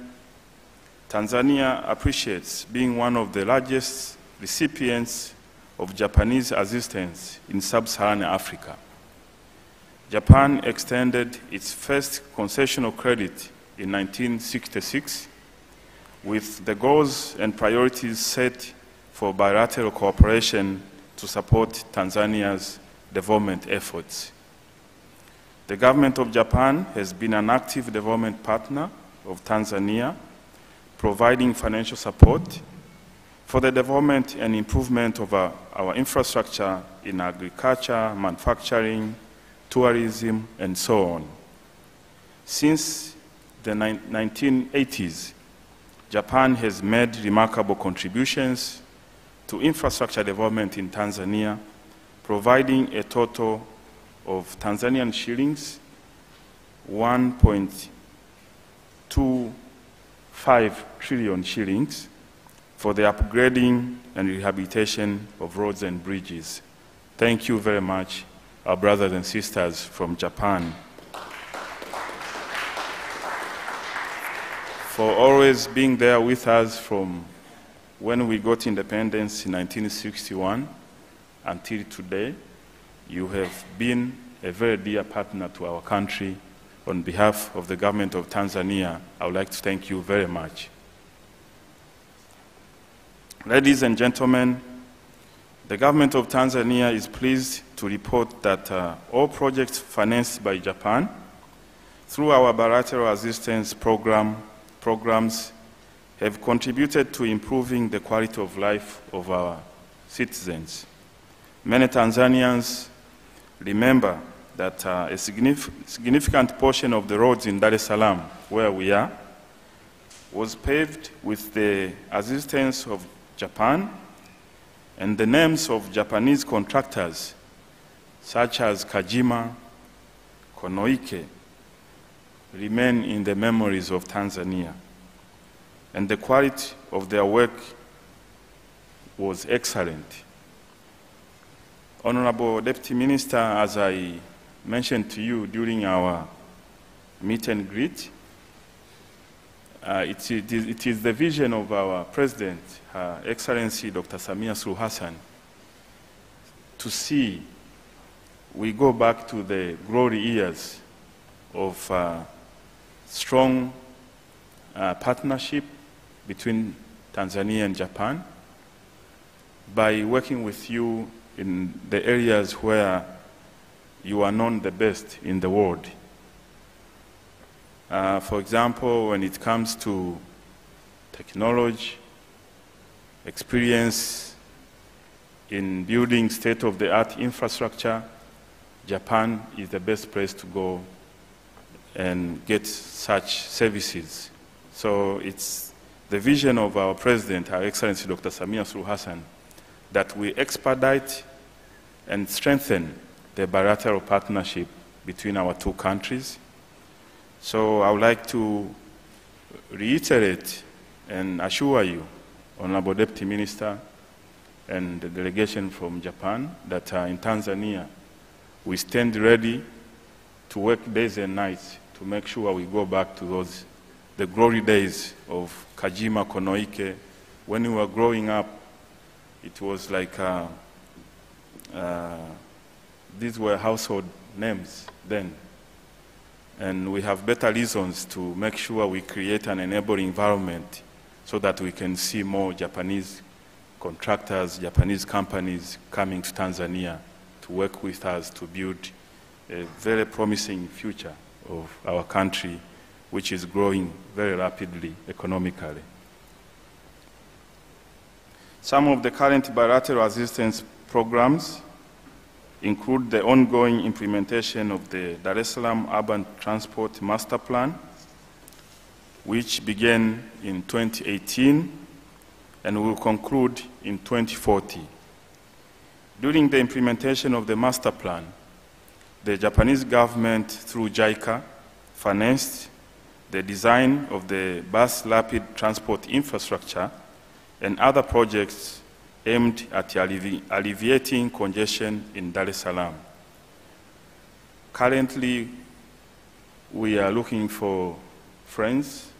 Tanzania appreciates being one of the largest recipients of Japanese assistance in sub-Saharan Africa. Japan extended its first concessional credit in 1966 with the goals and priorities set for bilateral cooperation to support Tanzania's development efforts. The government of Japan has been an active development partner of Tanzania, providing financial support for the development and improvement of our infrastructure in agriculture, manufacturing, tourism, and so on. Since the 1980s, Japan has made remarkable contributions to infrastructure development in Tanzania, providing a total of Tanzanian shillings 1.25 trillion shillings for the upgrading and rehabilitation of roads and bridges. Thank you very much, our brothers and sisters from Japan, for always being there with us from when we got independence in 1961 until today. You have been a very dear partner to our country. On behalf of the government of Tanzania, I would like to thank you very much. Ladies and gentlemen, the government of Tanzania is pleased to report that all projects financed by Japan through our bilateral assistance programs have contributed to improving the quality of life of our citizens. Many Tanzanians remember that a significant portion of the roads in Dar es Salaam, where we are, was paved with the assistance of Japan, and the names of Japanese contractors, such as Kajima, Konoike, remain in the memories of Tanzania. And the quality of their work was excellent. Honorable Deputy Minister, as I mentioned to you during our meet and greet, it is the vision of our President, Her Excellency Dr. Samia Suluhu Hassan, to see we go back to the glory years of strong partnership between Tanzania and Japan by working with you in the areas where you are known the best in the world. For example, when it comes to technology, experience in building state-of-the-art infrastructure, Japan is the best place to go and get such services. So it's the vision of our President, Her Excellency Dr. Samia Suluhu Hassan, that we expedite and strengthen the bilateral partnership between our two countries. So I would like to reiterate and assure you, Honorable Deputy Minister and the delegation from Japan, that in Tanzania, we stand ready to work days and nights to make sure we go back to the glory days of Kajima Konoike. When we were growing up, it was like these were household names then. And we have better reasons to make sure we create an enabling environment so that we can see more Japanese contractors, Japanese companies coming to Tanzania to work with us to build a very promising future of our country, which is growing very rapidly economically. Some of the current bilateral assistance programs include the ongoing implementation of the Dar es Salaam Urban Transport Master Plan, which began in 2018 and will conclude in 2040. During the implementation of the master plan, the Japanese government, through JICA, financed the design of the bus rapid transport infrastructure and other projects aimed at alleviating congestion in Dar es Salaam. Currently, we are looking for friends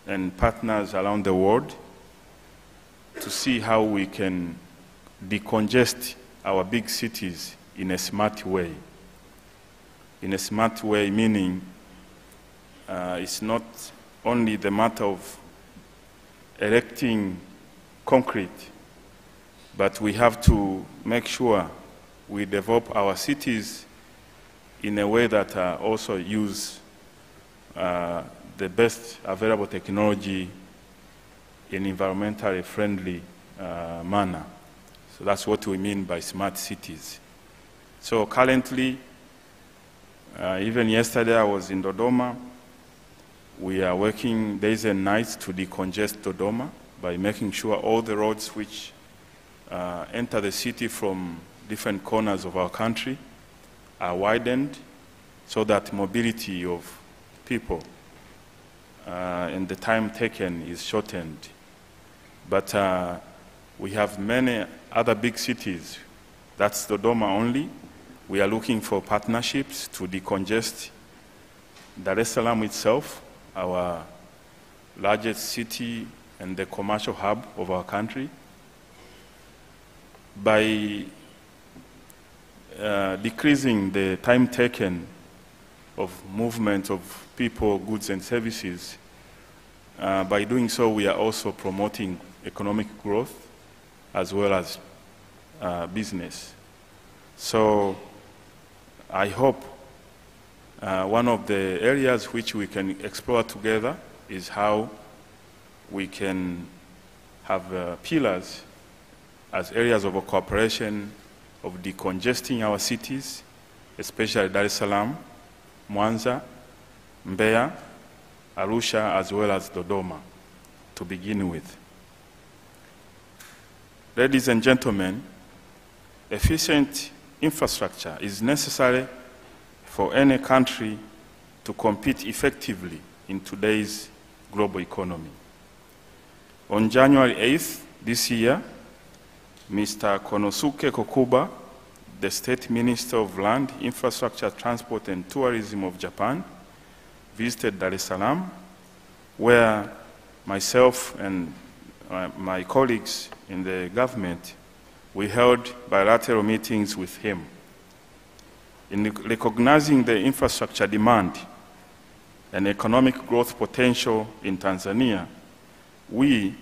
and partners around the world to see how we can decongest our big cities in a smart way. In a smart way, meaning it's not only the matter of erecting concrete, but we have to make sure we develop our cities in a way that also use the best available technology in environmentally friendly manner. So that's what we mean by smart cities. So currently, even yesterday I was in Dodoma. We are working days and nights to decongest Dodoma by making sure all the roads which enter the city from different corners of our country are widened so that mobility of people and the time taken is shortened. But we have many other big cities. That's Dodoma only. We are looking for partnerships to decongest Dar es Salaam itself, our largest city and the commercial hub of our country, by decreasing the time taken of movement of people, goods, and services. By doing so, we are also promoting economic growth as well as business. So I hope one of the areas which we can explore together is how we can have pillars as areas of cooperation of decongesting our cities, especially Dar es Salaam, Mwanza, Mbeya, Arusha, as well as Dodoma, to begin with. Ladies and gentlemen, efficient infrastructure is necessary for any country to compete effectively in today's global economy. On January 8th this year, Mr. Konosuke Kokuba, the State Minister of Land, Infrastructure, Transport and Tourism of Japan, visited Dar es Salaam, where myself and my colleagues in the government, we held bilateral meetings with him. In recognizing the infrastructure demand and economic growth potential in Tanzania, we,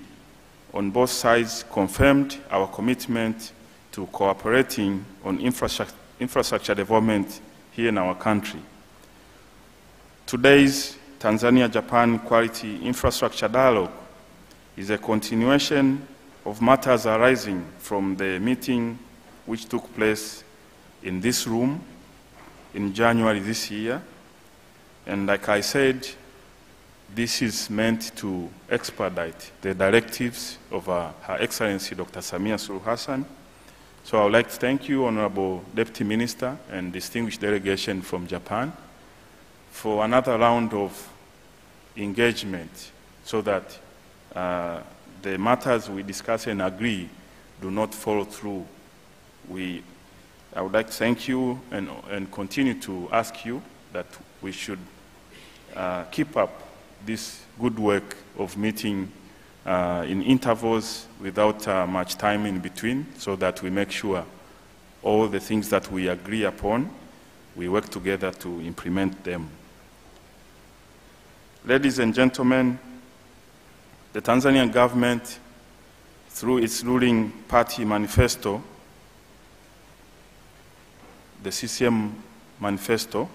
on both sides, confirmed our commitment to cooperating on infrastructure development here in our country. Today's Tanzania-Japan Quality Infrastructure Dialogue is a continuation of matters arising from the meeting which took place in this room in January this year. And like I said, this is meant to expedite the directives of Her Excellency Dr. Samia Suluhu Hassan. So I would like to thank you, Honorable Deputy Minister and distinguished delegation from Japan, for another round of engagement so that the matters we discuss and agree do not follow through. I would like to thank you and continue to ask you that we should keep up this good work of meeting in intervals without much time in between, so that we make sure all the things that we agree upon, we work together to implement them. Ladies and gentlemen, the Tanzanian government, through its ruling party manifesto, the CCM manifesto,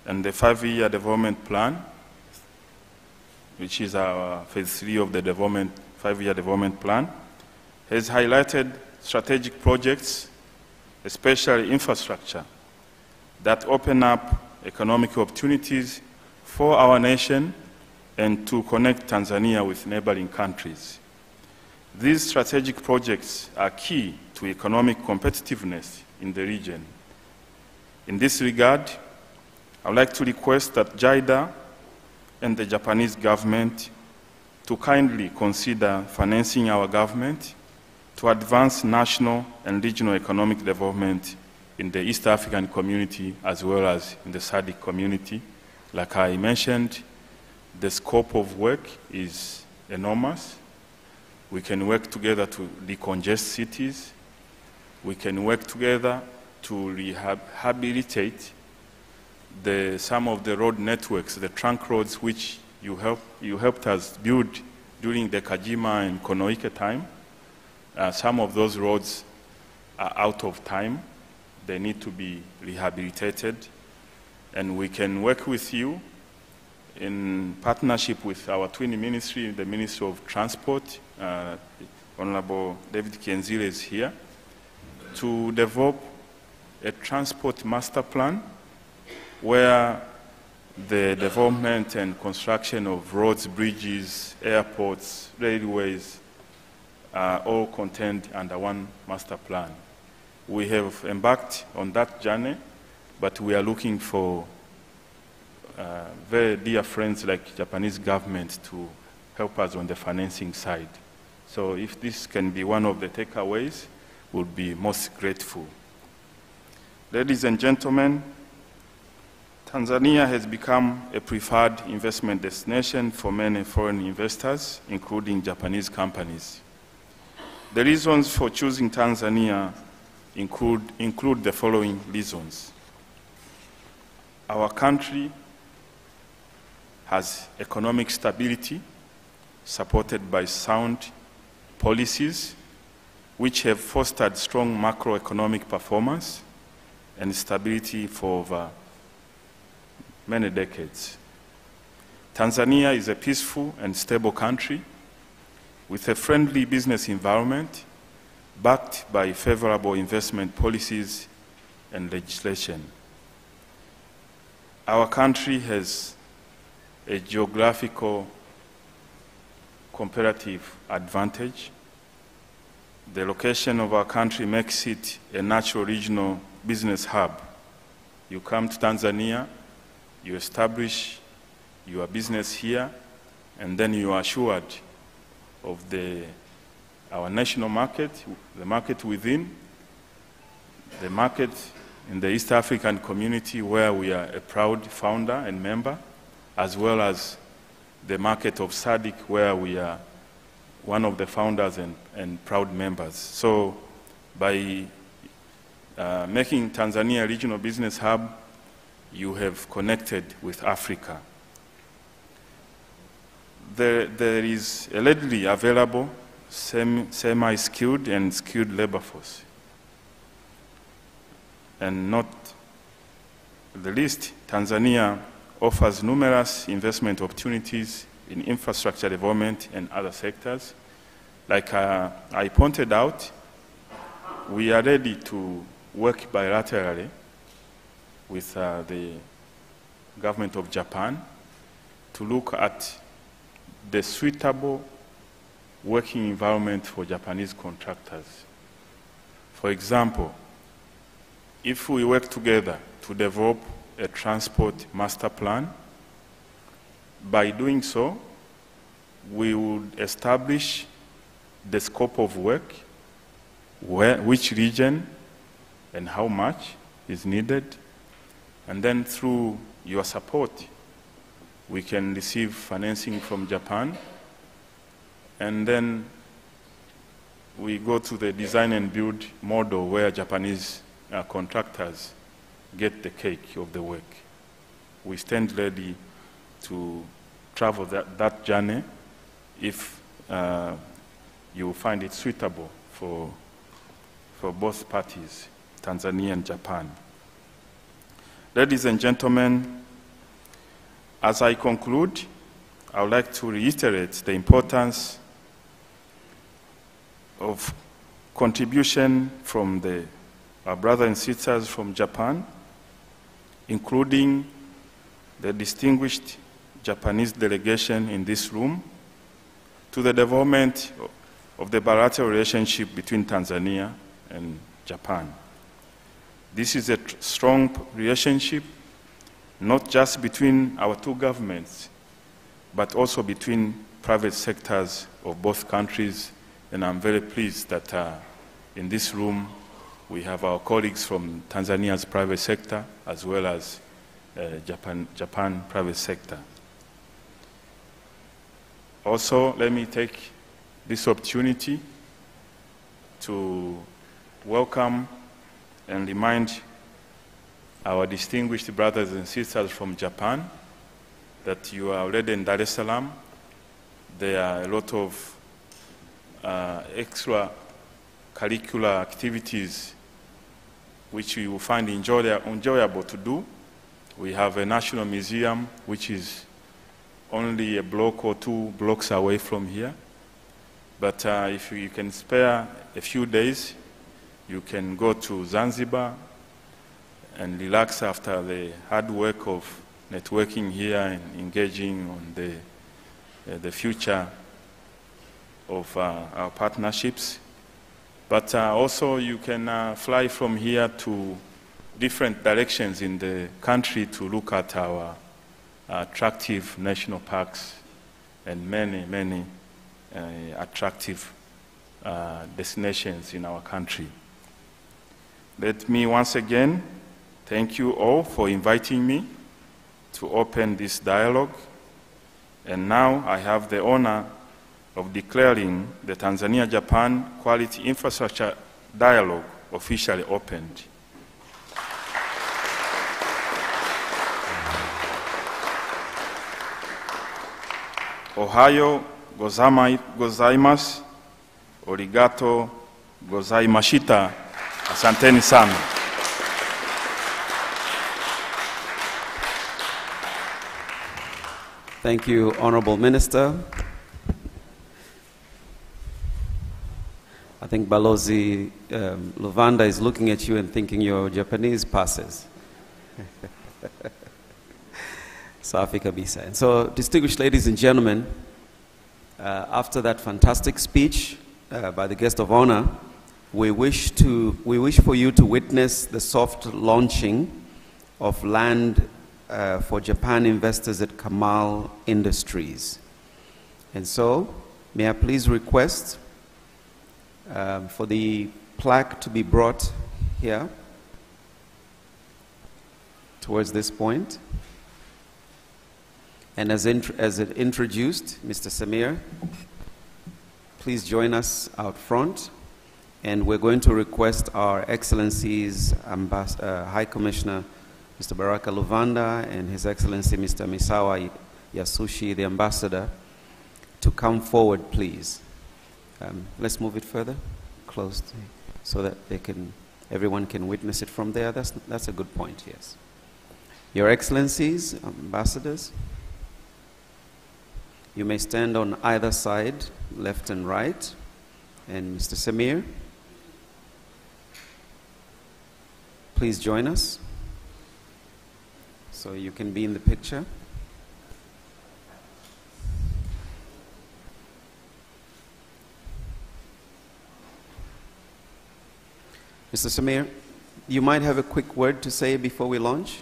and the 5-year development plan, which is our phase 3 of the 5-year development plan, has highlighted strategic projects, especially infrastructure, that open up economic opportunities for our nation and to connect Tanzania with neighboring countries. These strategic projects are key to economic competitiveness in the region. In this regard, I would like to request that JIDA and the Japanese government to kindly consider financing our government to advance national and regional economic development in the East African community as well as in the SADC community. Like I mentioned, the scope of work is enormous. We can work together to decongest cities. We can work together to rehabilitate some of the road networks, the trunk roads which you helped us build during the Kajima and Konoike time. Some of those roads are out of time. They need to be rehabilitated. And we can work with you in partnership with our twin ministry, the Ministry of Transport. Honorable David Kienzile is here, to develop a transport master plan where the development and construction of roads, bridges, airports, railways are all contained under one master plan. We have embarked on that journey, but we are looking for very dear friends like Japanese government to help us on the financing side. So if this can be one of the takeaways, we'll be most grateful. Ladies and gentlemen, Tanzania has become a preferred investment destination for many foreign investors, including Japanese companies. The reasons for choosing Tanzania include the following reasons. Our country has economic stability supported by sound policies which have fostered strong macroeconomic performance and stability for over many decades. Tanzania is a peaceful and stable country with a friendly business environment backed by favorable investment policies and legislation. Our country has a geographical comparative advantage. The location of our country makes it a natural regional business hub. You come to Tanzania, you establish your business here, and then you are assured of our national market, the market within, the market in the East African community where we are a proud founder and member, as well as the market of SADC where we are one of the founders and proud members. So by making Tanzania a regional business hub, you have connected with Africa. there is a readily available semi-skilled and skilled labor force. And not the least, Tanzania offers numerous investment opportunities in infrastructure development and other sectors. Like I pointed out, we are ready to work bilaterally with the government of Japan to look at the suitable working environment for Japanese contractors. For example, if we work together to develop a transport master plan, by doing so, we would establish the scope of work, which region and how much is needed, and then through your support, we can receive financing from Japan, and then we go to the design and build model where Japanese contractors get the cake of the work. We stand ready to travel that journey if you find it suitable for both parties, Tanzania and Japan. Ladies and gentlemen, as I conclude, I would like to reiterate the importance of contribution from our brothers and sisters from Japan, including the distinguished Japanese delegation in this room, to the development of the bilateral relationship between Tanzania and Japan. This is a strong relationship, not just between our two governments, but also between private sectors of both countries. And I'm very pleased that in this room we have our colleagues from Tanzania's private sector as well as Japan private sector. Also, let me take this opportunity to welcome and remind our distinguished brothers and sisters from Japan that you are already in Dar es Salaam. There are a lot of extra curricular activities which you will find enjoyable to do. We have a national museum which is only a block or 2 blocks away from here. But if you can spare a few days, you can go to Zanzibar and relax after the hard work of networking here and engaging on the future of our partnerships. But also you can fly from here to different directions in the country to look at our attractive national parks and many attractive destinations in our country. Let me once again thank you all for inviting me to open this dialogue. And now I have the honor of declaring the Tanzania-Japan Quality Infrastructure Dialogue officially opened. Ohayo gozaimasu, origato gozaimashita, asanteni sana. Thank you, Honorable Minister. I think Balozi Luvanda is looking at you and thinking your Japanese passes. Safi kabisa. And so, distinguished ladies and gentlemen, after that fantastic speech by the guest of honor, we wish for you to witness the soft launching of land for Japan investors at Kamal Industries. And so, may I please request for the plaque to be brought here towards this point. And as it introduced, Mr. Samir, please join us out front. And we're going to request Our Excellency's High Commissioner, Mr. Baraka Luvanda, and His Excellency, Mr. Misawa Yasushi, the Ambassador, to come forward, please. Let's move it further, close, so that everyone can witness it from there. That's a good point, yes. Your Excellencies, ambassadors, you may stand on either side, left and right. And Mr. Samir, please join us so you can be in the picture. Mr. Samir, you might have a quick word to say before we launch.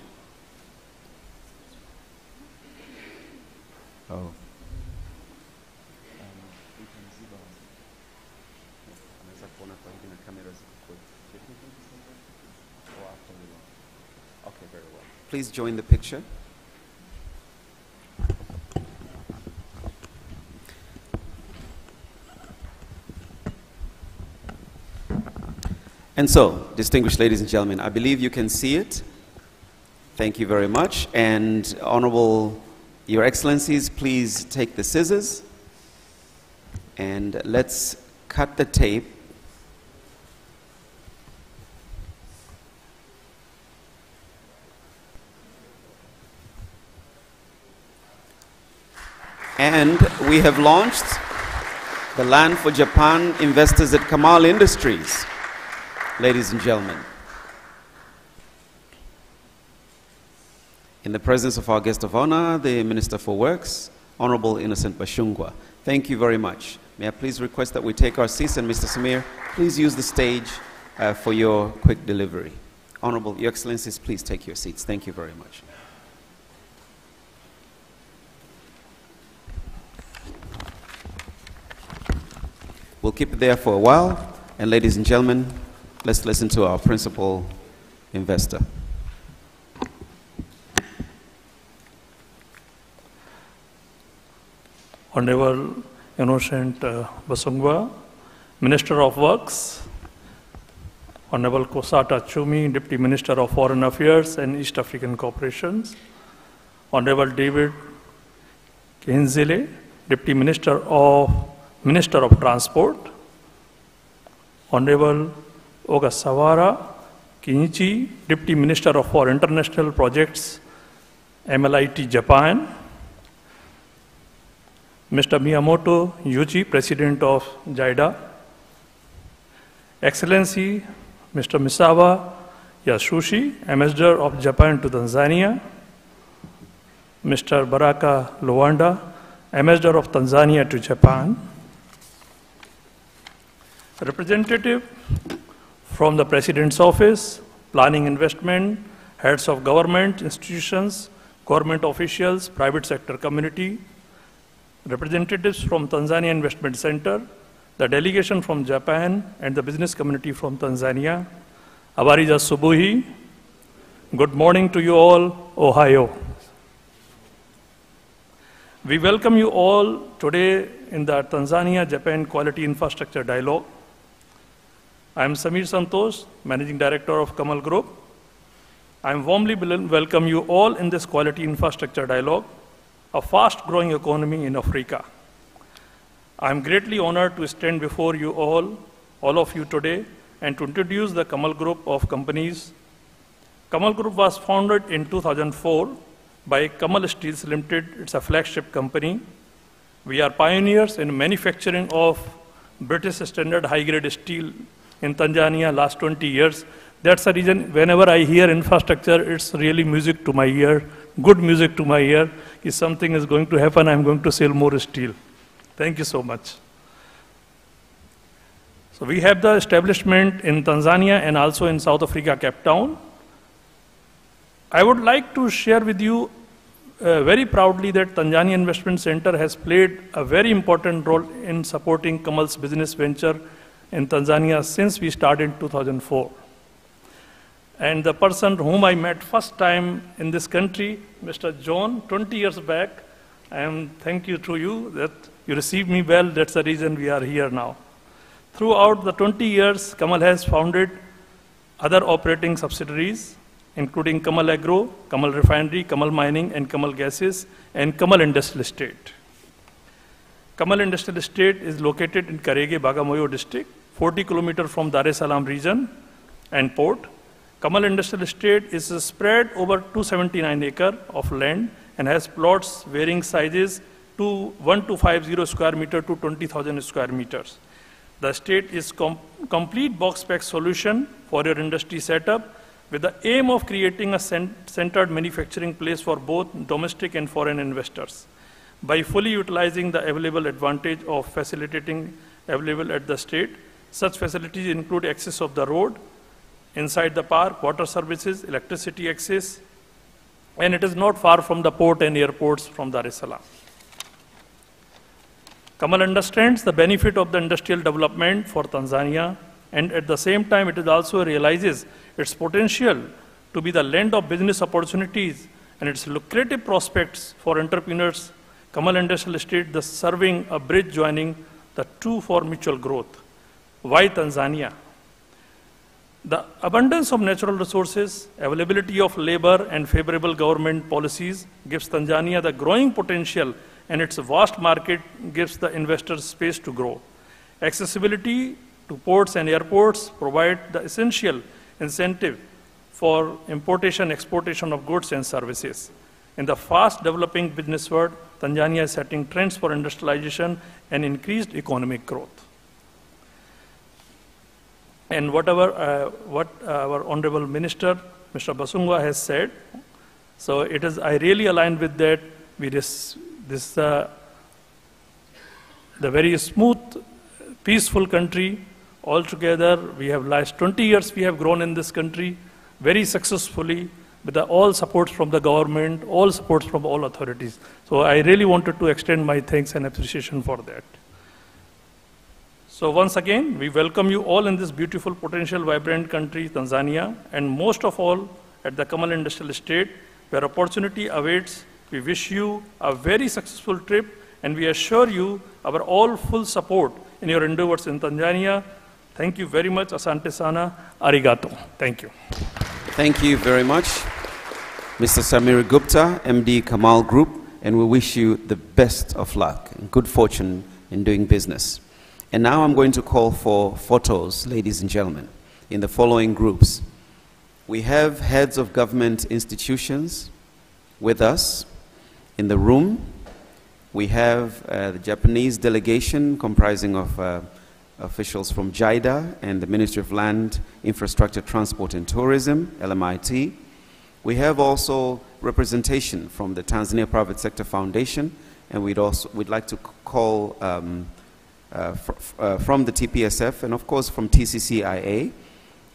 Oh. Okay, very well. Please join the picture. And so, distinguished ladies and gentlemen, I believe you can see it. Thank you very much. And Honorable Your Excellencies, please take the scissors and let's cut the tape. And we have launched the Land for Japan Investors at Kamal Industries, ladies and gentlemen. In the presence of our guest of honor, the Minister for Works, Honorable Innocent Bashungwa. Thank you very much. May I please request that we take our seats, and Mr. Samir, please use the stage for your quick delivery. Honorable Your Excellencies, please take your seats. Thank you very much. We'll keep it there for a while, and ladies and gentlemen, let's listen to our principal investor. Honorable Innocent Basungwa, Minister of Works, Honorable Kosata Chumi, Deputy Minister of Foreign Affairs and East African Cooperations, Honorable David Kinzile, Deputy Minister of Transport, Honorable Ogasawara Kinichi, Deputy Minister for International Projects, MLIT Japan, Mr. Miyamoto Yuji, President of JIDA, Excellency Mr. Misawa Yasushi, Ambassador of Japan to Tanzania, Mr. Baraka Luwanda, Ambassador of Tanzania to Japan, representative from the President's Office, Planning Investment, heads of government institutions, government officials, private sector community, representatives from Tanzania Investment Center, the delegation from Japan, and the business community from Tanzania. Habari za subuhi. Good morning to you all, Ohio. We welcome you all today in the Tanzania-Japan Quality Infrastructure Dialogue. I am Samir Santosh, Managing Director of Kamal Group. I warmly welcome you all in this Quality Infrastructure Dialogue, a fast-growing economy in Africa. I am greatly honored to stand before you all of you today, and to introduce the Kamal Group of companies. Kamal Group was founded in 2004 by Kamal Steels Limited. It's a flagship company. We are pioneers in manufacturing of British standard high-grade steel in Tanzania last 20 years. That's the reason whenever I hear infrastructure, it's really music to my ear, good music to my ear. If something is going to happen, I'm going to sell more steel. Thank you so much. So we have the establishment in Tanzania and also in South Africa, Cape Town. I would like to share with you very proudly that Tanzania Investment Center has played a very important role in supporting Kamal's business venture in Tanzania since we started in 2004. And the person whom I met first time in this country, Mr. John, 20 years back, thank you to you that you received me well. That's the reason we are here now. Throughout the 20 years, Kamal has founded other operating subsidiaries, including Kamal Agro, Kamal Refinery, Kamal Mining, and Kamal Gases, and Kamal Industrial Estate. Kamal Industrial Estate is located in Karege, Bagamoyo district, 40 kilometers from Dar es Salaam region and port. Kamal Industrial Estate is spread over 279 acres of land and has plots varying sizes to 1250 square meter to 20,000 square meters. The estate is complete box spec solution for your industry setup with the aim of creating a centered manufacturing place for both domestic and foreign investors. By fully utilizing the available advantage of facilitating available at the state, such facilities include access of the road, inside the park, water services, electricity access, and it is not far from the port and airports from Dar es Salaam. Kamal understands the benefit of the industrial development for Tanzania, and at the same time it also realizes its potential to be the land of business opportunities and its lucrative prospects for entrepreneurs. Kamal Industrial Estate thus serving a bridge joining the two for mutual growth. Why Tanzania? The abundance of natural resources, availability of labor, and favorable government policies gives Tanzania the growing potential, and its vast market gives the investors space to grow. Accessibility to ports and airports provide the essential incentive for importation, exportation of goods and services. In the fast developing business world, Tanzania is setting trends for industrialization and increased economic growth. And what our Honorable Minister, Mr. Basungwa, has said, so I really align with that. The very smooth, peaceful country. Altogether, we have last 20 years we have grown in this country very successfully with all supports from the government, all supports from all authorities. So I really wanted to extend my thanks and appreciation for that. So once again, we welcome you all in this beautiful, potential, vibrant country, Tanzania, and most of all at the Kamal Industrial Estate, where opportunity awaits. We wish you a very successful trip, and we assure you our all full support in your endeavors in Tanzania. Thank you very much. Asante sana. Arigato. Thank you. Thank you very much, Mr. Samir Gupta, MD Kamal Group, and we wish you the best of luck and good fortune in doing business. And now I'm going to call for photos, ladies and gentlemen, in the following groups. We have heads of government institutions with us in the room. We have the Japanese delegation comprising of officials from JIDA and the Ministry of Land, Infrastructure, Transport and Tourism, LMIT. We have also representation from the Tanzania Private Sector Foundation, and we'd like to call from the TPSF and of course from TCCIA,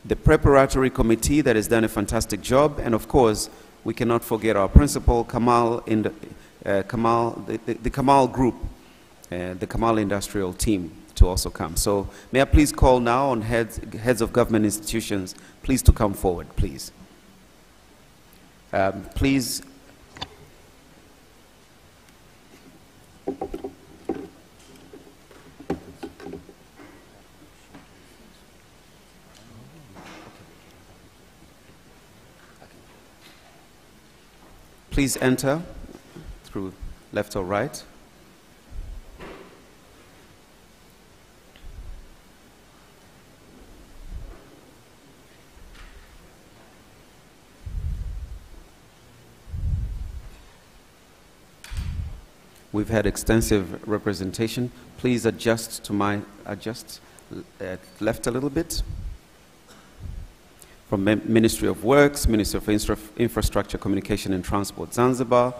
the preparatory committee that has done a fantastic job, and of course we cannot forget our principal Kamal the Kamal Group, the Kamal Industrial team to also come. So may I please call now on heads of government institutions, please to come forward, please. Please. Please enter through left or right. We've had extensive representation. Please adjust to left a little bit. From Ministry of Works, Ministry of Infrastructure, Communication and Transport, Zanzibar,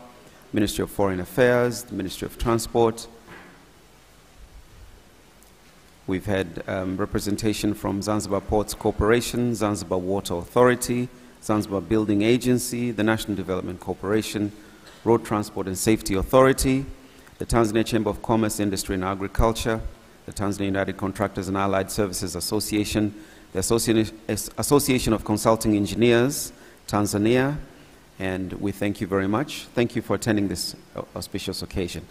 Ministry of Foreign Affairs, the Ministry of Transport. We've had representation from Zanzibar Ports Corporation, Zanzibar Water Authority, Zanzibar Building Agency, the National Development Corporation, Road Transport and Safety Authority, the Tanzania Chamber of Commerce, Industry and Agriculture, the Tanzania United Contractors and Allied Services Association, the Association of Consulting Engineers, Tanzania, and we thank you very much. Thank you for attending this auspicious occasion.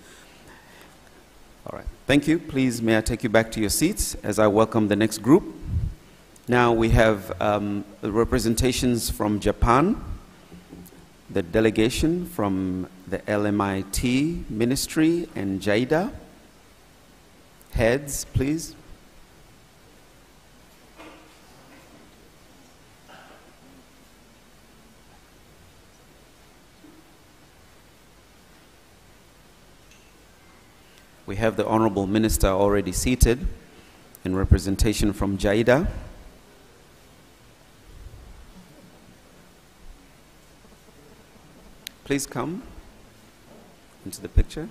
All right, thank you. Please, may I take you back to your seats as I welcome the next group. Now we have representations from Japan, the delegation from the LMIT Ministry and JIDA, Heads, please. We have the Honorable Minister already seated in representation from JIDA. Please come into the picture.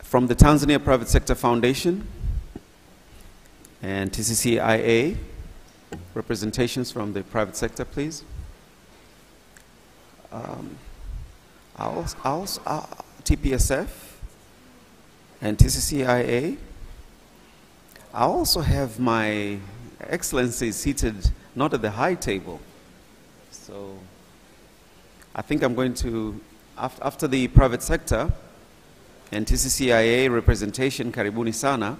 From the Tanzania Private Sector Foundation and TCCIA, representations from the private sector, please. TPSF and TCCIA. I also have my Excellency seated not at the high table. So I think I'm going to, after the private sector and TCCIA representation, karibuni sana.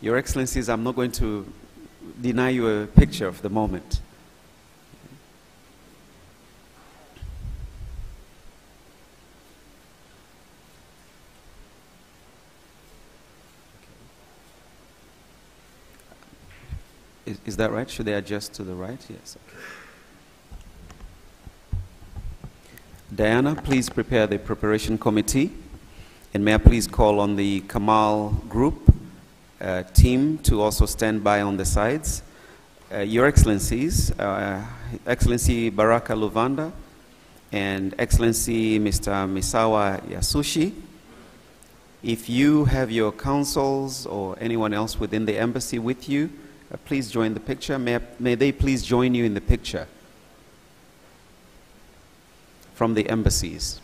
Your Excellencies, I'm not going to deny you a picture of the moment. Is that right? Should they adjust to the right? Yes. Okay. Diana, please prepare the preparation committee. And may I please call on the Kamal group team to also stand by on the sides. Your Excellencies, Excellency Baraka Luvanda and Excellency Mr. Misawa Yasushi, if you have your councils or anyone else within the embassy with you, please join the picture. May they please join you in the picture from the embassies.